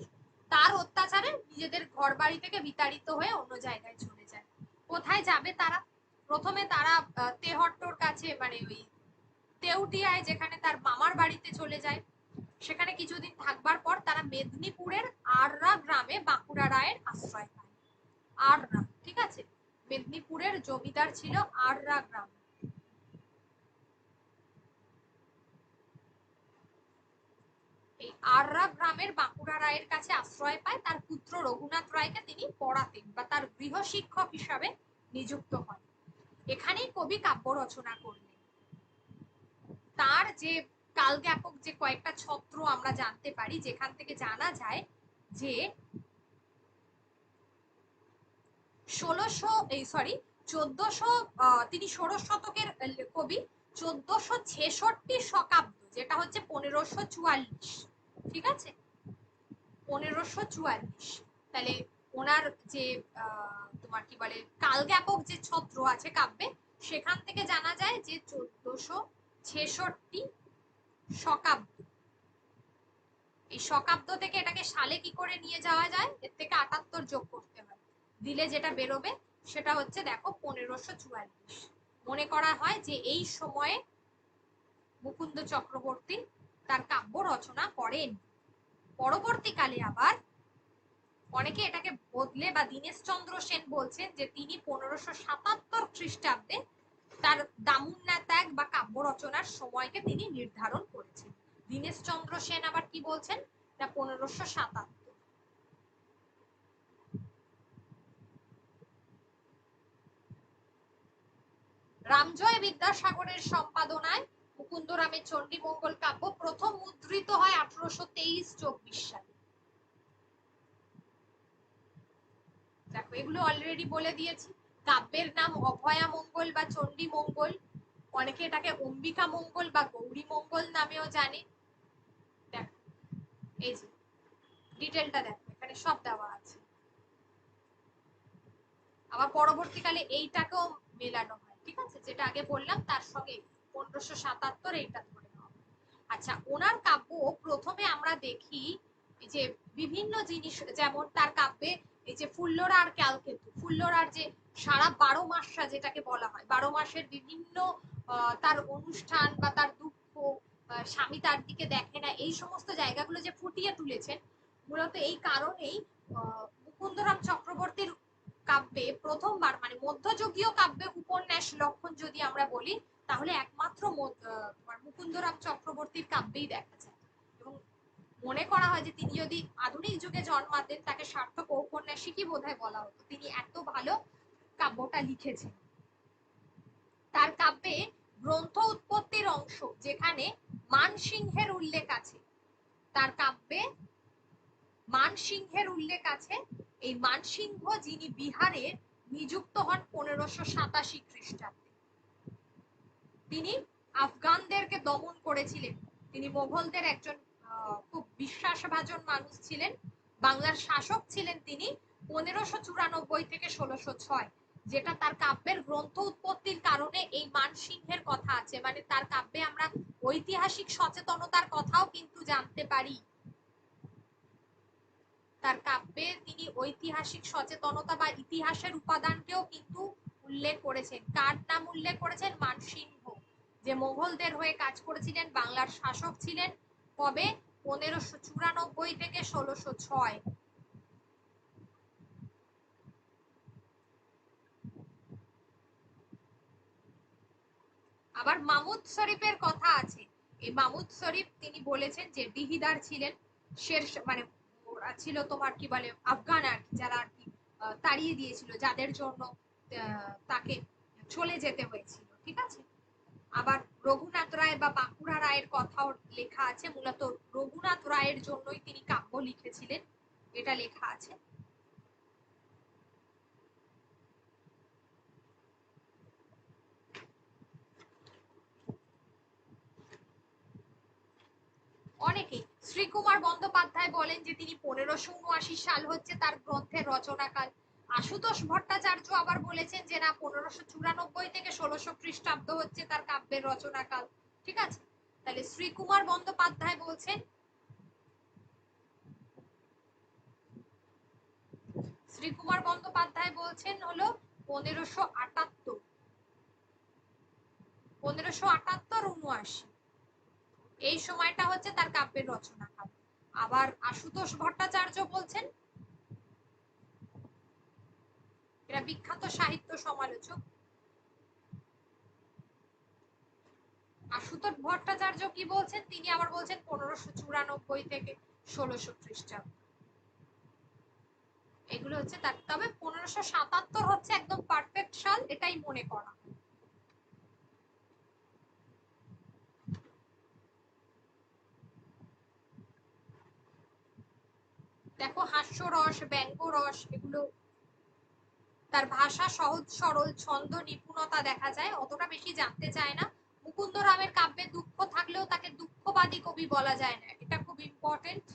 তার অত্যাচারে নিজেদের ঘর বাড়ি থেকে বিতাড়িত হয়ে অন্য জায়গায় চলে যায়। কোথায় যাবে তারা, প্রথমে তারা তেহট্টর কাছে, মানে ওই তেউটিয়ায় যেখানে তার মামার বাড়িতে চলে যায়। সেখানে কিছুদিন থাকবার পর তারা মেদিনীপুরের আররা গ্রামে বাঁকুড়া রায়ের আশ্রয় পায়। আররা, ঠিক আছে, মেদিনীপুরের জমিদার ছিল আররা গ্রাম। এই আররা গ্রামের বাঁকুড়া রায়ের কাছে আশ্রয় পায়, তার পুত্র রঘুনাথ রায়কে তিনি পড়াতেন বা তার গৃহ শিক্ষক হিসাবে নিযুক্ত হন। এখানেই কবি কাব্য রচনা করলেন। তার যে কালজ্ঞাপক যে কয়েকটা ছত্র আমরা জানতে পারি, যেখান থেকে জানা যায় যে 1400 তিনি ষোড়শ শতকের কবি। 1466 শকাব্দ, যেটা হচ্ছে 1544। ঠিক আছে, 1544। তাহলে ওনার যে তোমার কি বলে কালজ্ঞাপক যে ছত্র আছে কাব্যে, সেখান থেকে জানা যায় যে 1466 শকাব্দ। এই শকাব্দ থেকে এটাকে সালে কি করে নিয়ে যাওয়া যায়, এর থেকে 78 যোগ করতে হয়, দিলে যেটা বেরোবে সেটা হচ্ছে দেখো 1544। মনে করা হয় যে এই সময়ে মুকুন্দ চক্রবর্তী তার কাব্য রচনা করেন। পরবর্তীকালে আবার অনেকে এটাকে বদলে বা দীনেশ চন্দ্র সেন বলছেন যে তিনি 1577 খ্রিস্টাব্দে তার দামুন্না ত্যাগ বা কাব্য রচনার সময়কে তিনি নির্ধারণ করেছেন। দীনেশ চন্দ্র সেন আবার কি বলছেন, না 1577। রামজয় বিদ্যাসাগরের সম্পাদনায় মুকুন্দরামের চণ্ডীমঙ্গল কাব্য প্রথম মুদ্রিত হয় 1823-24 সালে। দেখো এগুলো অলরেডি বলে দিয়েছি। কাব্যের নাম অভয়া মঙ্গল বা চণ্ডী মঙ্গল, অনেকে এটাকে অম্বিকা মঙ্গল বা গৌরী মঙ্গল নামেও জানে। দেখো এই যে ডিটেলটা দেখো, এখানে সব দেওয়া আছে। আবার পরবর্তীকালে এইটাকেও মেলানো হয়, ঠিক আছে, যেটা আগে বললাম তার সঙ্গে 1577 এইটা ধরে নেওয়া। আচ্ছা, ওনার কাব্য প্রথমে আমরা দেখি যে বিভিন্ন জিনিস, যেমন তার কাব্যে এই যে ফুল্লরা আর ক্যালকেতু, ফুল্লরার যে সারা 12 মাসটা যেটাকে বলা হয়, 12 মাসের বিভিন্ন তার অনুষ্ঠান বা তার দুঃখ, স্বামী তার দিকে দেখে না, এই সমস্ত জায়গাগুলো যে ফুটিয়ে তুলেছেন, মূলত এই কারণেই মুকুন্দরাম চক্রবর্তীর কাব্যে প্রথমবার, মানে মধ্যযুগীয় কাব্যে উপন্যাস লক্ষণ যদি আমরা বলি, তাহলে একমাত্র তোমার মুকুন্দরাম চক্রবর্তীর কাব্যেই দেখা যায়। এবং মনে করা হয় যে তিনি যদি আধুনিক যুগে জন্মাতেন, তাকে সার্থক ঔপন্যাসিকই বোধহয় বলা হতো, তিনি এত ভালো কাব্যটা লিখেছেন। তার কাব্যে গ্রন্থ উৎপত্তির অংশ যেখানে মানসিংহের উল্লেখ আছে, তার কাব্যে মানসিংহের উল্লেখ আছে। এই মানসিংহ যিনি বিহারে নিযুক্ত হন 1587 খ্রিস্টাব্দে, তিনি আফগানদেরকে দমন করেছিলেন। তিনি মোগলদের একজন খুব বিশ্বাসভাজন মানুষ ছিলেন, বাংলার শাসক ছিলেন তিনি 1594 থেকে 1606, যেটা তার কাব্যের গ্রন্থ উৎপত্তির কারণে এই মানসিংহের কথা আছে, মানে তার কাব্যে আমরা ঐতিহাসিক সচেতনতার কথাও কিন্তু জানতে পারি। তার কাব্যে তিনি ঐতিহাসিক সচেতনতা বা ইতিহাসের উপাদানকেও কিন্তু উল্লেখ করেছেন। কার নাম উল্লেখ করেছেন? মানসিংহ, যে মোগলদের হয়ে কাজ করেছিলেন, বাংলার শাসক ছিলেন। কবে? 1594 থেকে 1606। আবার মামুদ শরীফের কথা আছে। এই মামুদ শরীফ তিনি বলেছেন যে ডিহিদার ছিলেন, শের মানে ওরা ছিল তোমার কি বলে আফগান আর কি, যারা আর কি তাড়িয়ে দিয়েছিল, যাদের জন্য তাকে চলে যেতে হয়েছিল, ঠিক আছে। আবার রঘুনাথ রায় বা বাঁকুড়া রায়ের কথাও লেখা আছে, মূলত রঘুনাথ রায়ের জন্যই তিনি কাব্য লিখেছিলেন, এটা লেখা আছে। অনেকেই, শ্রীকুমার বন্দ্যোপাধ্যায় বলেন যে তিনি 1579 সাল হচ্ছে তার গ্রন্থের রচনাকাল। আশুতোষ ভট্টাচার্য আবার বলেছেন যে না, 1594 থেকে 1600 খ্রিস্টাব্দ হচ্ছে তার কাব্যের রচনাকাল, ঠিক আছে। তাহলে শ্রীকুমার বন্দ্যোপাধ্যায় বলছেন, শ্রীকুমার বন্দ্যোপাধ্যায় বলছেন হলো 1578, 1578-79, এই সময়টা হচ্ছে তার কাব্যের রচনাকাল। আবার আশুতোষ ভট্টাচার্য বলছেন, এরা বিখ্যাত সাহিত্য সমালোচক, আশুতোষ ভট্টাচার্য কি বলছেন? তিনি আবার বলছেন 1594 থেকে 1600 খ্রিস্টাব্দ, এগুলো হচ্ছে তার। তবে 1577 হচ্ছে একদম পারফেক্ট সাল, এটাই মনে করা। দেখো, হাস্যরস, ব্যঙ্গরস, এগুলো, তার ভাষা সহজ সরল, ছন্দ নিপুণতা দেখা যায়, অতটা বেশি জানতে চায় না। মুকুন্দরামের কাব্যে দুঃখ থাকলেও তাকে দুঃখবাদী কবি বলা যায় না, এটা খুব ইম্পর্টেন্ট,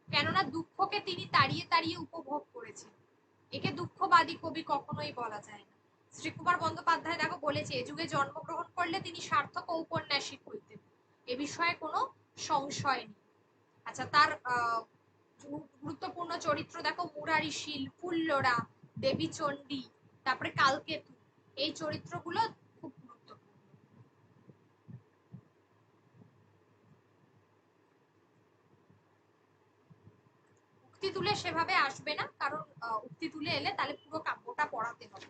কেননা দুঃখকে তিনি তাড়িয়ে তাড়িয়ে উপভোগ করেছেন, একে দুঃখবাদী কবি কখনোই বলা যায় না। শ্রীকুমার বন্দ্যোপাধ্যায় দেখো বলেছে, এ যুগে জন্মগ্রহণ করলে তিনি সার্থক ঔপন্যাসিক হইতেন, এ বিষয়ে কোনো সংশয় নেই। আচ্ছা, তার গুরুত্বপূর্ণ চরিত্র দেখো, মুরারিশীল, ফুল্লরা, দেবী চণ্ডী, তারপরে কালকেতু, এই চরিত্রগুলো খুব গুরুত্বপূর্ণ। উক্তি তুলে সেভাবে আসবে না, কারণ উক্তি তুলে এলে তাহলে পুরো কাব্যটা পড়াতে হবে।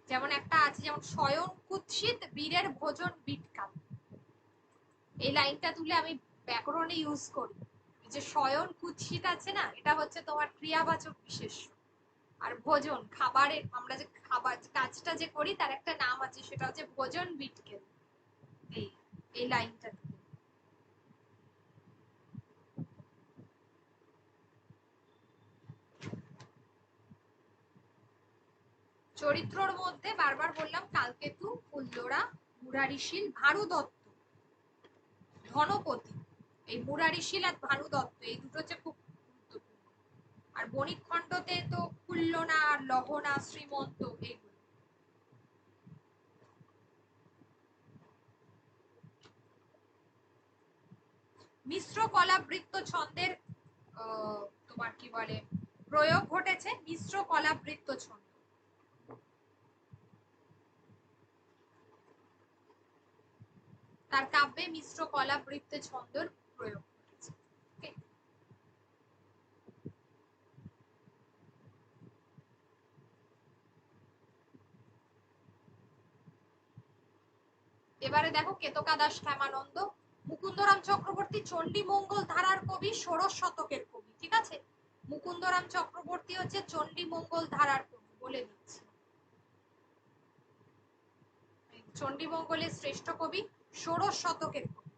যেমন একটা আছে, যেমন শয়ন কুৎসিত বীরের ভোজন বিটকাল, এই লাইনটা তুলে আমি ব্যাকরণে ইউজ করি, যে শয়ন কুৎসিত আছে না, এটা হচ্ছে তোমার ক্রিয়াবাচক বিশেষ্য, আর ভোজন খাবারের, আমরা যে খাবার কাজটা যে করি তার একটা নাম আছে, সেটা হচ্ছে ভোজন বিটকেল, এই এই লাইনটা। চরিত্রর মধ্যে বারবার বললাম কালকেতু, ফুল্লরা, মুরারিশীল, ভারু দত্ত, ধনপতি, এই মুরারিশীল আর ভানু দত্ত এই দুটো হচ্ছে খুব গুরুত্বপূর্ণ। আর বণিক খণ্ডতে তো খুল্লনা আর লহনা শ্রীমন্ত এইগুলো। মিশ্র কলাবৃত্ত ছন্দের তোমার কি বলে প্রয়োগ ঘটেছে, মিশ্র কলাবৃত্ত ছন্দ। তার কাব্যে মিশ্র কলাবৃত্ত ছন্দের প্রয়োগ ঘটেছে। এবারে দেখো কেতকা দাস ক্ষেমানন্দ, মুকুন্দরাম চক্রবর্তী চণ্ডী মঙ্গল ধারার কবি, ষোড়শ শতকের কবি। ঠিক আছে, মুকুন্দরাম চক্রবর্তী হচ্ছে চণ্ডী মঙ্গল ধারার কবি, বলে দিচ্ছি। চণ্ডী মঙ্গলের শ্রেষ্ঠ কবি, ষোড়শ শতকের কবি।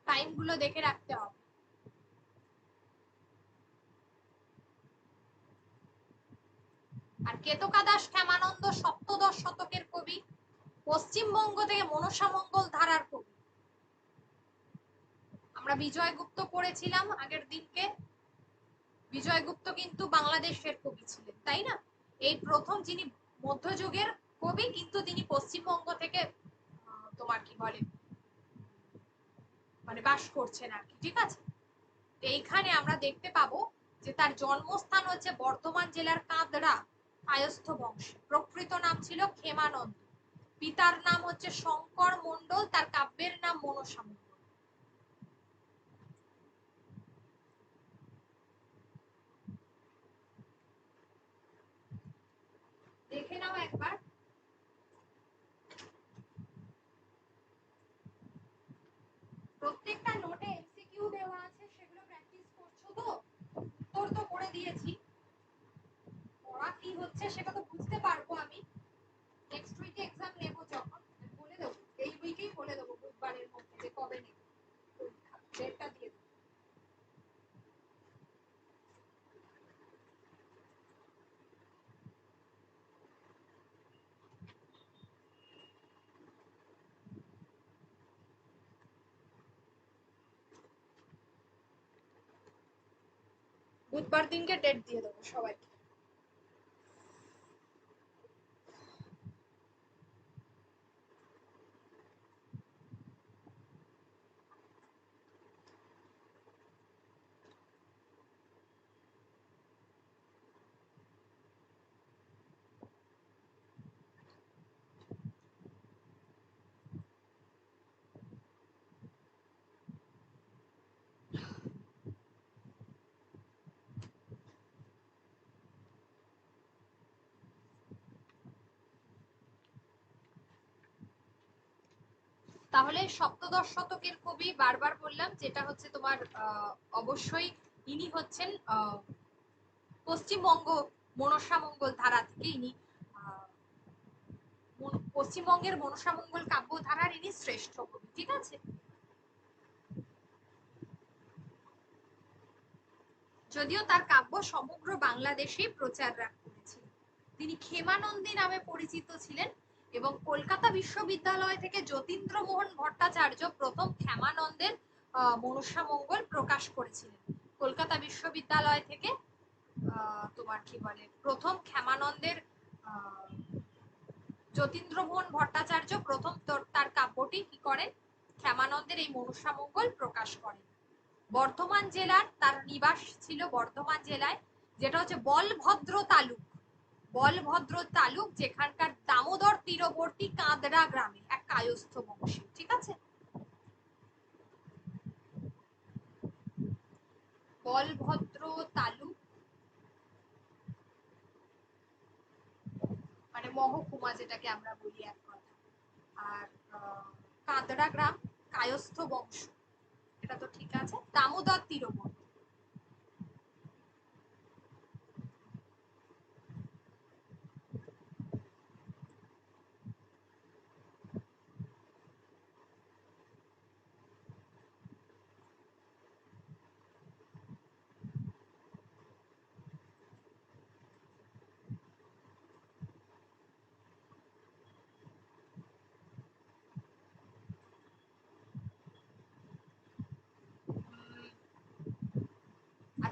টাইম গুলো দেখে রাখতে হবে। আর কেতকা দাস ক্ষেমানন্দ সপ্তদশ শতকের কবি, পশ্চিমবঙ্গ থেকে মনসা মঙ্গল ধারার কবি। আমরা বিজয়গুপ্ত পড়েছিলাম আগের দিনকে, বিজয়গুপ্ত কিন্তু বাংলাদেশের কবি ছিলেন, তাই না? এই প্রথম যিনি মধ্যযুগের কবি, কিন্তু তিনি পশ্চিমবঙ্গ থেকে তোমার কি বলে মানে বাস করছেন আর কি। ঠিক আছে, এইখানে আমরা দেখতে পাবো যে তার জন্মস্থান হচ্ছে বর্ধমান জেলার কাঁদড়া কায়স্থ বংশে। প্রকৃত নাম ছিল ক্ষেমানন্দ, পিতার নাম হচ্ছে শঙ্কর মণ্ডল, তার কাব্যের নাম মনসা মণ্ডল। দেখে নাও একবার। প্রত্যেকটা নোটে এমসিকিউ দেওয়া আছে, সেগুলো প্র্যাকটিস করছো তো? উত্তর তো করে দিয়েছি, পড়া কি হচ্ছে সেটা তো বুঝতে পারবো আমি। নেক্সট উইকে এক্সাম নেব যখন, বলে দেবো, এই উইকেই বলে দেবো বুধবারের মধ্যে যে কবে নেব পরীক্ষা, ডেটটা দিয়ে দেবো। বুধবার দিনকে ডেট দিয়ে দেবো সবাইকে। তাহলে সপ্তদশ শতকের কবি বারবার বললাম, যেটা হচ্ছে তোমার অবশ্যই ইনি হচ্ছেন পশ্চিমবঙ্গ মনসা মঙ্গল ধারা থেকে ইনি পশ্চিমবঙ্গের মনসা মঙ্গল কাব্য ধারার ইনি শ্রেষ্ঠ কবি। ঠিক আছে, যদিও তার কাব্য সমগ্র বাংলাদেশেই প্রচার লাভ করেছিল। তিনি ক্ষেমানন্দী নামে পরিচিত ছিলেন এবং কলকাতা বিশ্ববিদ্যালয় থেকে যতীন্দ্রমোহন ভট্টাচার্য প্রথম ক্ষেমানন্দের মনসা মঙ্গল প্রকাশ করেছিলেন। কলকাতা বিশ্ববিদ্যালয় থেকে তোমার কি বলে প্রথম ক্ষেমানন্দের যতীন্দ্রমোহন ভট্টাচার্য প্রথম তার কাব্যটি কি করেন, ক্ষেমানন্দের এই মনসা মঙ্গল প্রকাশ করেন। বর্ধমান জেলার তার নিবাস ছিল বর্ধমান জেলায়, যেটা হচ্ছে বলভদ্র তালুক, বলভদ্র তালুক, যেখানকার দামোদর তীরবর্তী কাঁদড়া গ্রামে এক কায়স্থ বংশী। ঠিক আছে, বলভদ্র তালুক মানে মহকুমা যেটাকে আমরা বলি এক কথা, আর কাঁদড়া গ্রাম কায়স্থ বংশ, এটা তো ঠিক আছে, দামোদর তীরবর্তী।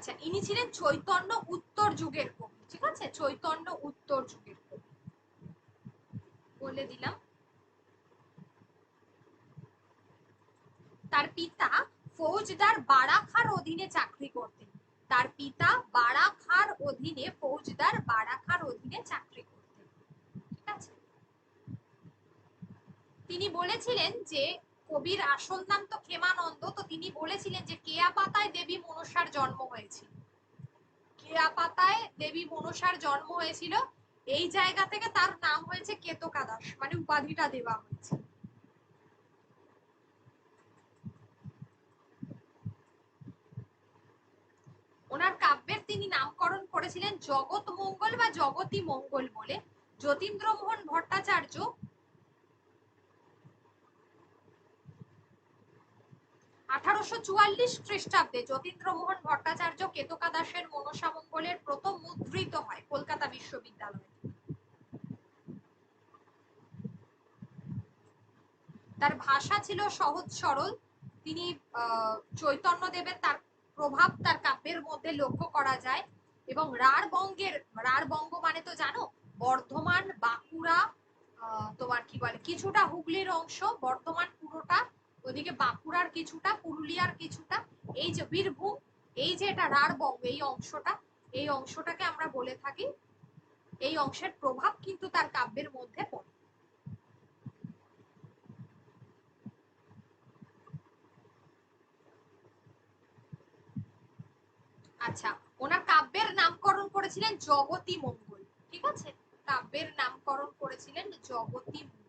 আচ্ছা, ইনি ছিলেন চৈতন্য উত্তর যুগের কবি, ঠিক আছে, চৈতন্য উত্তর যুগের কবি বলে দিলাম। তার পিতা ফৌজদার বাড়া খাঁর অধীনে চাকরি করতেন। তার পিতা বাড়া খাঁর অধীনে, ফৌজদার বাড়া খাঁর অধীনে চাকরি করতেন, ঠিক আছে। তিনি বলেছিলেন যে, কবির আসল নাম তো ক্ষেমানন্দ, তো তিনি বলেছিলেন যে কেয়া পাতায় দেবী মনসার জন্ম হয়েছিল, কেয়া পাতায় দেবী মনসার জন্ম হয়েছিল, এই জায়গা থেকে তার নাম হয়েছে কেতকা দাস, মানে উপাধিটা দেওয়া হয়েছে। ওনার কাব্যের তিনি নামকরণ করেছিলেন জগৎ মঙ্গল বা জগতী মঙ্গল বলে। যতীন্দ্রমোহন ভট্টাচার্য 1844 খ্রিস্টাব্দে যতীন্দ্রমোহন ভট্টাচার্য কেতকা দাসের মনসা মঙ্গলের প্রথম মুদ্রিত হয় কলকাতা বিশ্ববিদ্যালয়ে। তার ভাষা ছিল সহজ সরল। তিনি চৈতন্য দেবের তার প্রভাব তার কাব্যের মধ্যে লক্ষ্য করা যায়। এবং রাঢ় বঙ্গ মানে তো জানো, বর্ধমান, বাঁকুড়া, তোমার কি বলে কিছুটা হুগলির অংশ, বর্ধমান পুরোটা, ওদিকে বাঁকুড়ার কিছুটা, পুরুলিয়ার কিছুটা, এই যে বীরভূম, এই যে এটা রাঢ় বঙ্গ, এই অংশটাকে আমরা বলে থাকি, এই অংশের প্রভাব কিন্তু তার কাব্যের মধ্যে পড়ে। আচ্ছা, ওনার কাব্যের নামকরণ করেছিলেন জগতী মঙ্গল, ঠিক আছে, কাব্যের নামকরণ করেছিলেন জগতী মঙ্গল।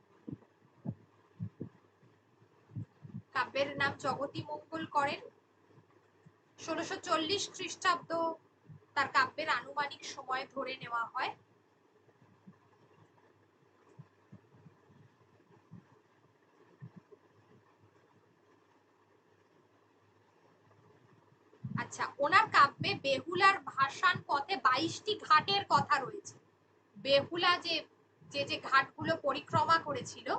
কাব্যের নাম জগতী মঙ্গল করেন 1640 খ্রিস্টাব্দ তার কাব্যের আনুমানিক সময় ধরে নেওয়া হয়। আচ্ছা, ওনার কাব্যে বেহুলার ভাসান পথে 22টি ঘাটের কথা রয়েছে। বেহুলা যে যে যে ঘাটগুলো পরিক্রমা করেছিল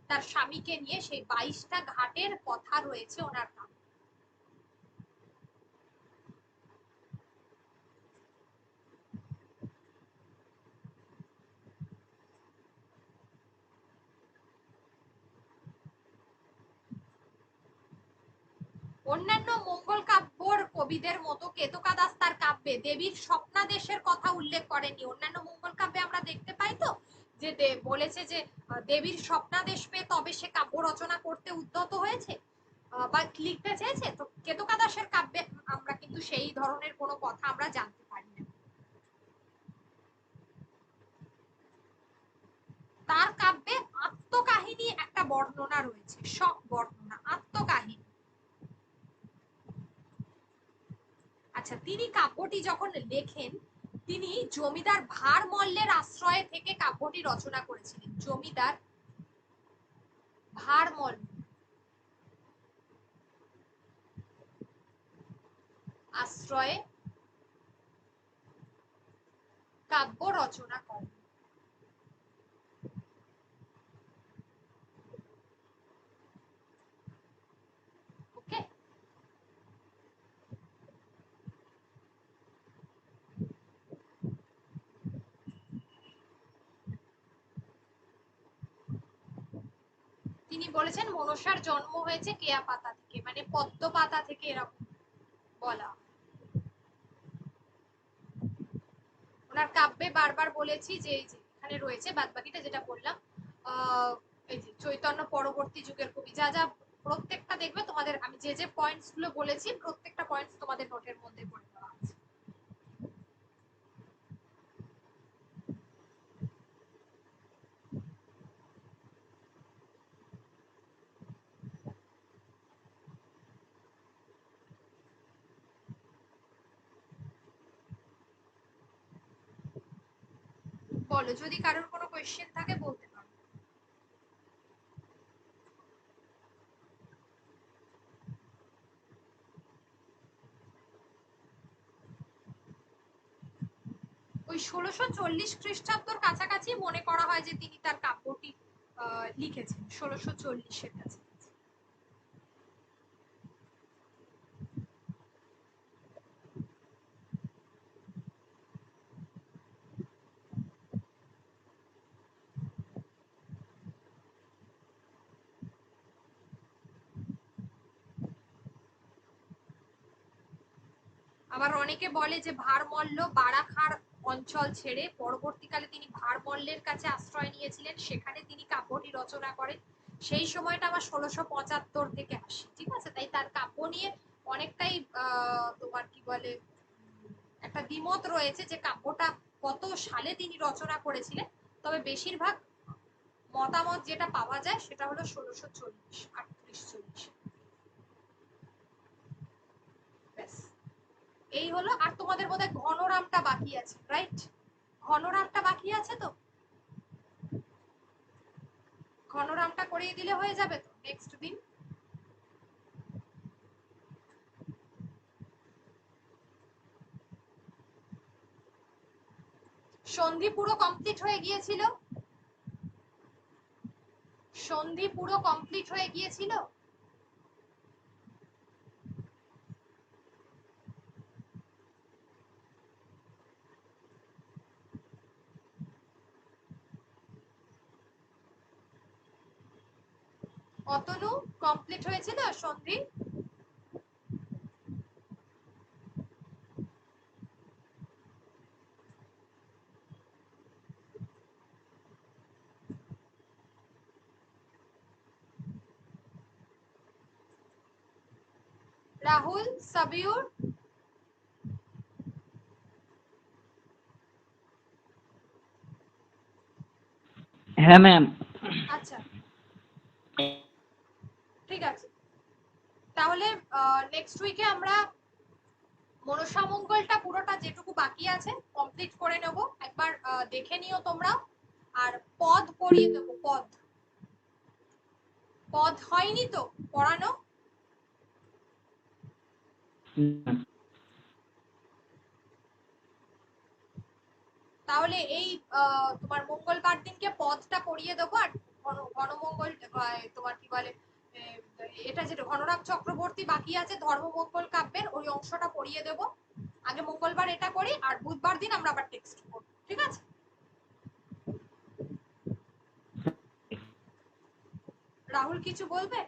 তার স্বামীকে নিয়ে, সেই 22টা ঘাটের কথা রয়েছে ওনার কাব্যে। অন্যান্য মঙ্গল কাব্যর কবিদের মতো কেতকা দাস তার কাব্যে দেবীর স্বপ্নাদেশের কথা উল্লেখ করেননি। অন্যান্য মঙ্গল কাব্যে আমরা দেখতে পাই তো যে বলেছে যে দেবীর স্বপ্নাদেশ পেয়ে তবে সে কাব্য রচনা করতে উদ্যত হয়েছে বা লিখতে চেয়েছে। তো কেতকা দাসের কাব্যে আমরা কিন্তু সেই ধরনের কোনো কথা আমরা জানতে পারি না। তার কাব্যে আত্মকাহিনী একটা বর্ণনা রয়েছে, শক বর্ণনা, আত্মকাহিনী। আচ্ছা, তিনি কাব্যটি যখন লেখেন, তিনি জমিদার ভারমল্লের আশ্রয়ে থেকে কাব্যটি রচনা করেছিলেন। জমিদার ভারমল্ল আশ্রয়ে কাব্য রচনা করেন। ওকে, তিনি বলেছেন মনসার জন্ম হয়েছে কেয়া পাতা থেকে, মানে পদ্ম পাতা থেকে, এরকম বলা। ওনার কাব্যে বারবার বলেছি যে এই যে এখানে রয়েছে বাদবাকিটা যেটা বললাম, এই যে চৈতন্য পরবর্তী যুগের কবি, যা যা প্রত্যেকটা দেখবে তোমাদের, আমি যে যে পয়েন্টস গুলো বলেছি প্রত্যেকটা পয়েন্টস তোমাদের নোটের মধ্যে পড়ে দেওয়া আছে। বলো, যদি কারোর কোনো কোয়েশ্চেন থাকে বলতে পারো। ওই 1640 খ্রিস্টাব্দর কাছাকাছি মনে করা হয় যে তিনি তার কাব্যটি লিখেছেন, 1640-এর কাছে। আবার অনেকে বলে যে ভারমল্ল বারাখার অঞ্চল ছেড়ে পরবর্তীকালে তিনি ভারমল্লের কাছে আশ্রয় নিয়েছিলেন, সেখানে তিনি কাব্যটি রচনা করেন। সেই সময়টা আবার 1675 থেকে আসে, ঠিক আছে? তাই তার কাব্য নিয়ে অনেকটাই তোমার কি বলে একটা দ্বিমত রয়েছে যে কাব্যটা কত সালে তিনি রচনা করেছিলেন। তবে বেশিরভাগ মতামত যেটা পাওয়া যায় সেটা হলো 1640, 38-40। ব্যাস এই হলো। আর তোমাদের বোধহয় ঘনরামটা বাকি আছে, রাইট? ঘনরামটা বাকি আছে তো, ঘনরামটা করিয়ে দিলে হয়ে যাবে তো নেক্সট দিন। সন্ধি পুরো কমপ্লিট হয়ে গিয়েছিল, সন্ধি পুরো কমপ্লিট হয়ে গিয়েছিল। অতনু কমপ্লিট হয়েছিল সন্ধি? রাহুল, সাবিউর? হ্যাঁ ম্যাম। আচ্ছা ঠিক আছে, তাহলে নেক্সট উইকে আমরা মনসামঙ্গলটা পুরোটা যেটুকু বাকি আছে কমপ্লিট করে নেব। একবার দেখে নিও তোমরা। আর পদ পড়িয়ে দেবো, পদ। পদ হয়নি তো পড়ানো? তাহলে এই তোমার মঙ্গলবার দিনকে পদটা পড়িয়ে দেবো। আর ঘনমঙ্গল তোমার কি বলে এটা যেটা ঘনরাম চক্রবর্তী বাকি আছে ধর্মমঙ্গল কাব্যের ওই অংশটা পড়িয়ে দেব। আগে মঙ্গলবার এটা করি, আর বুধবার দিন আমরা আবার টেক্সট করব, ঠিক আছে? রাহুল কিছু বলবে?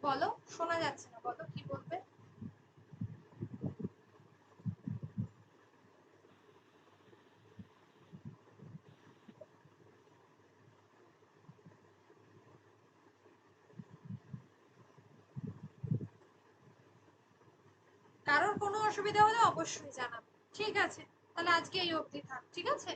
বলো, শোনা যাচ্ছে না, বলো কি বলবে। কারোর কোনো অসুবিধা হলে অবশ্যই জানাবে, ঠিক আছে? তাহলে আজকে এই অবধি থাক, ঠিক আছে?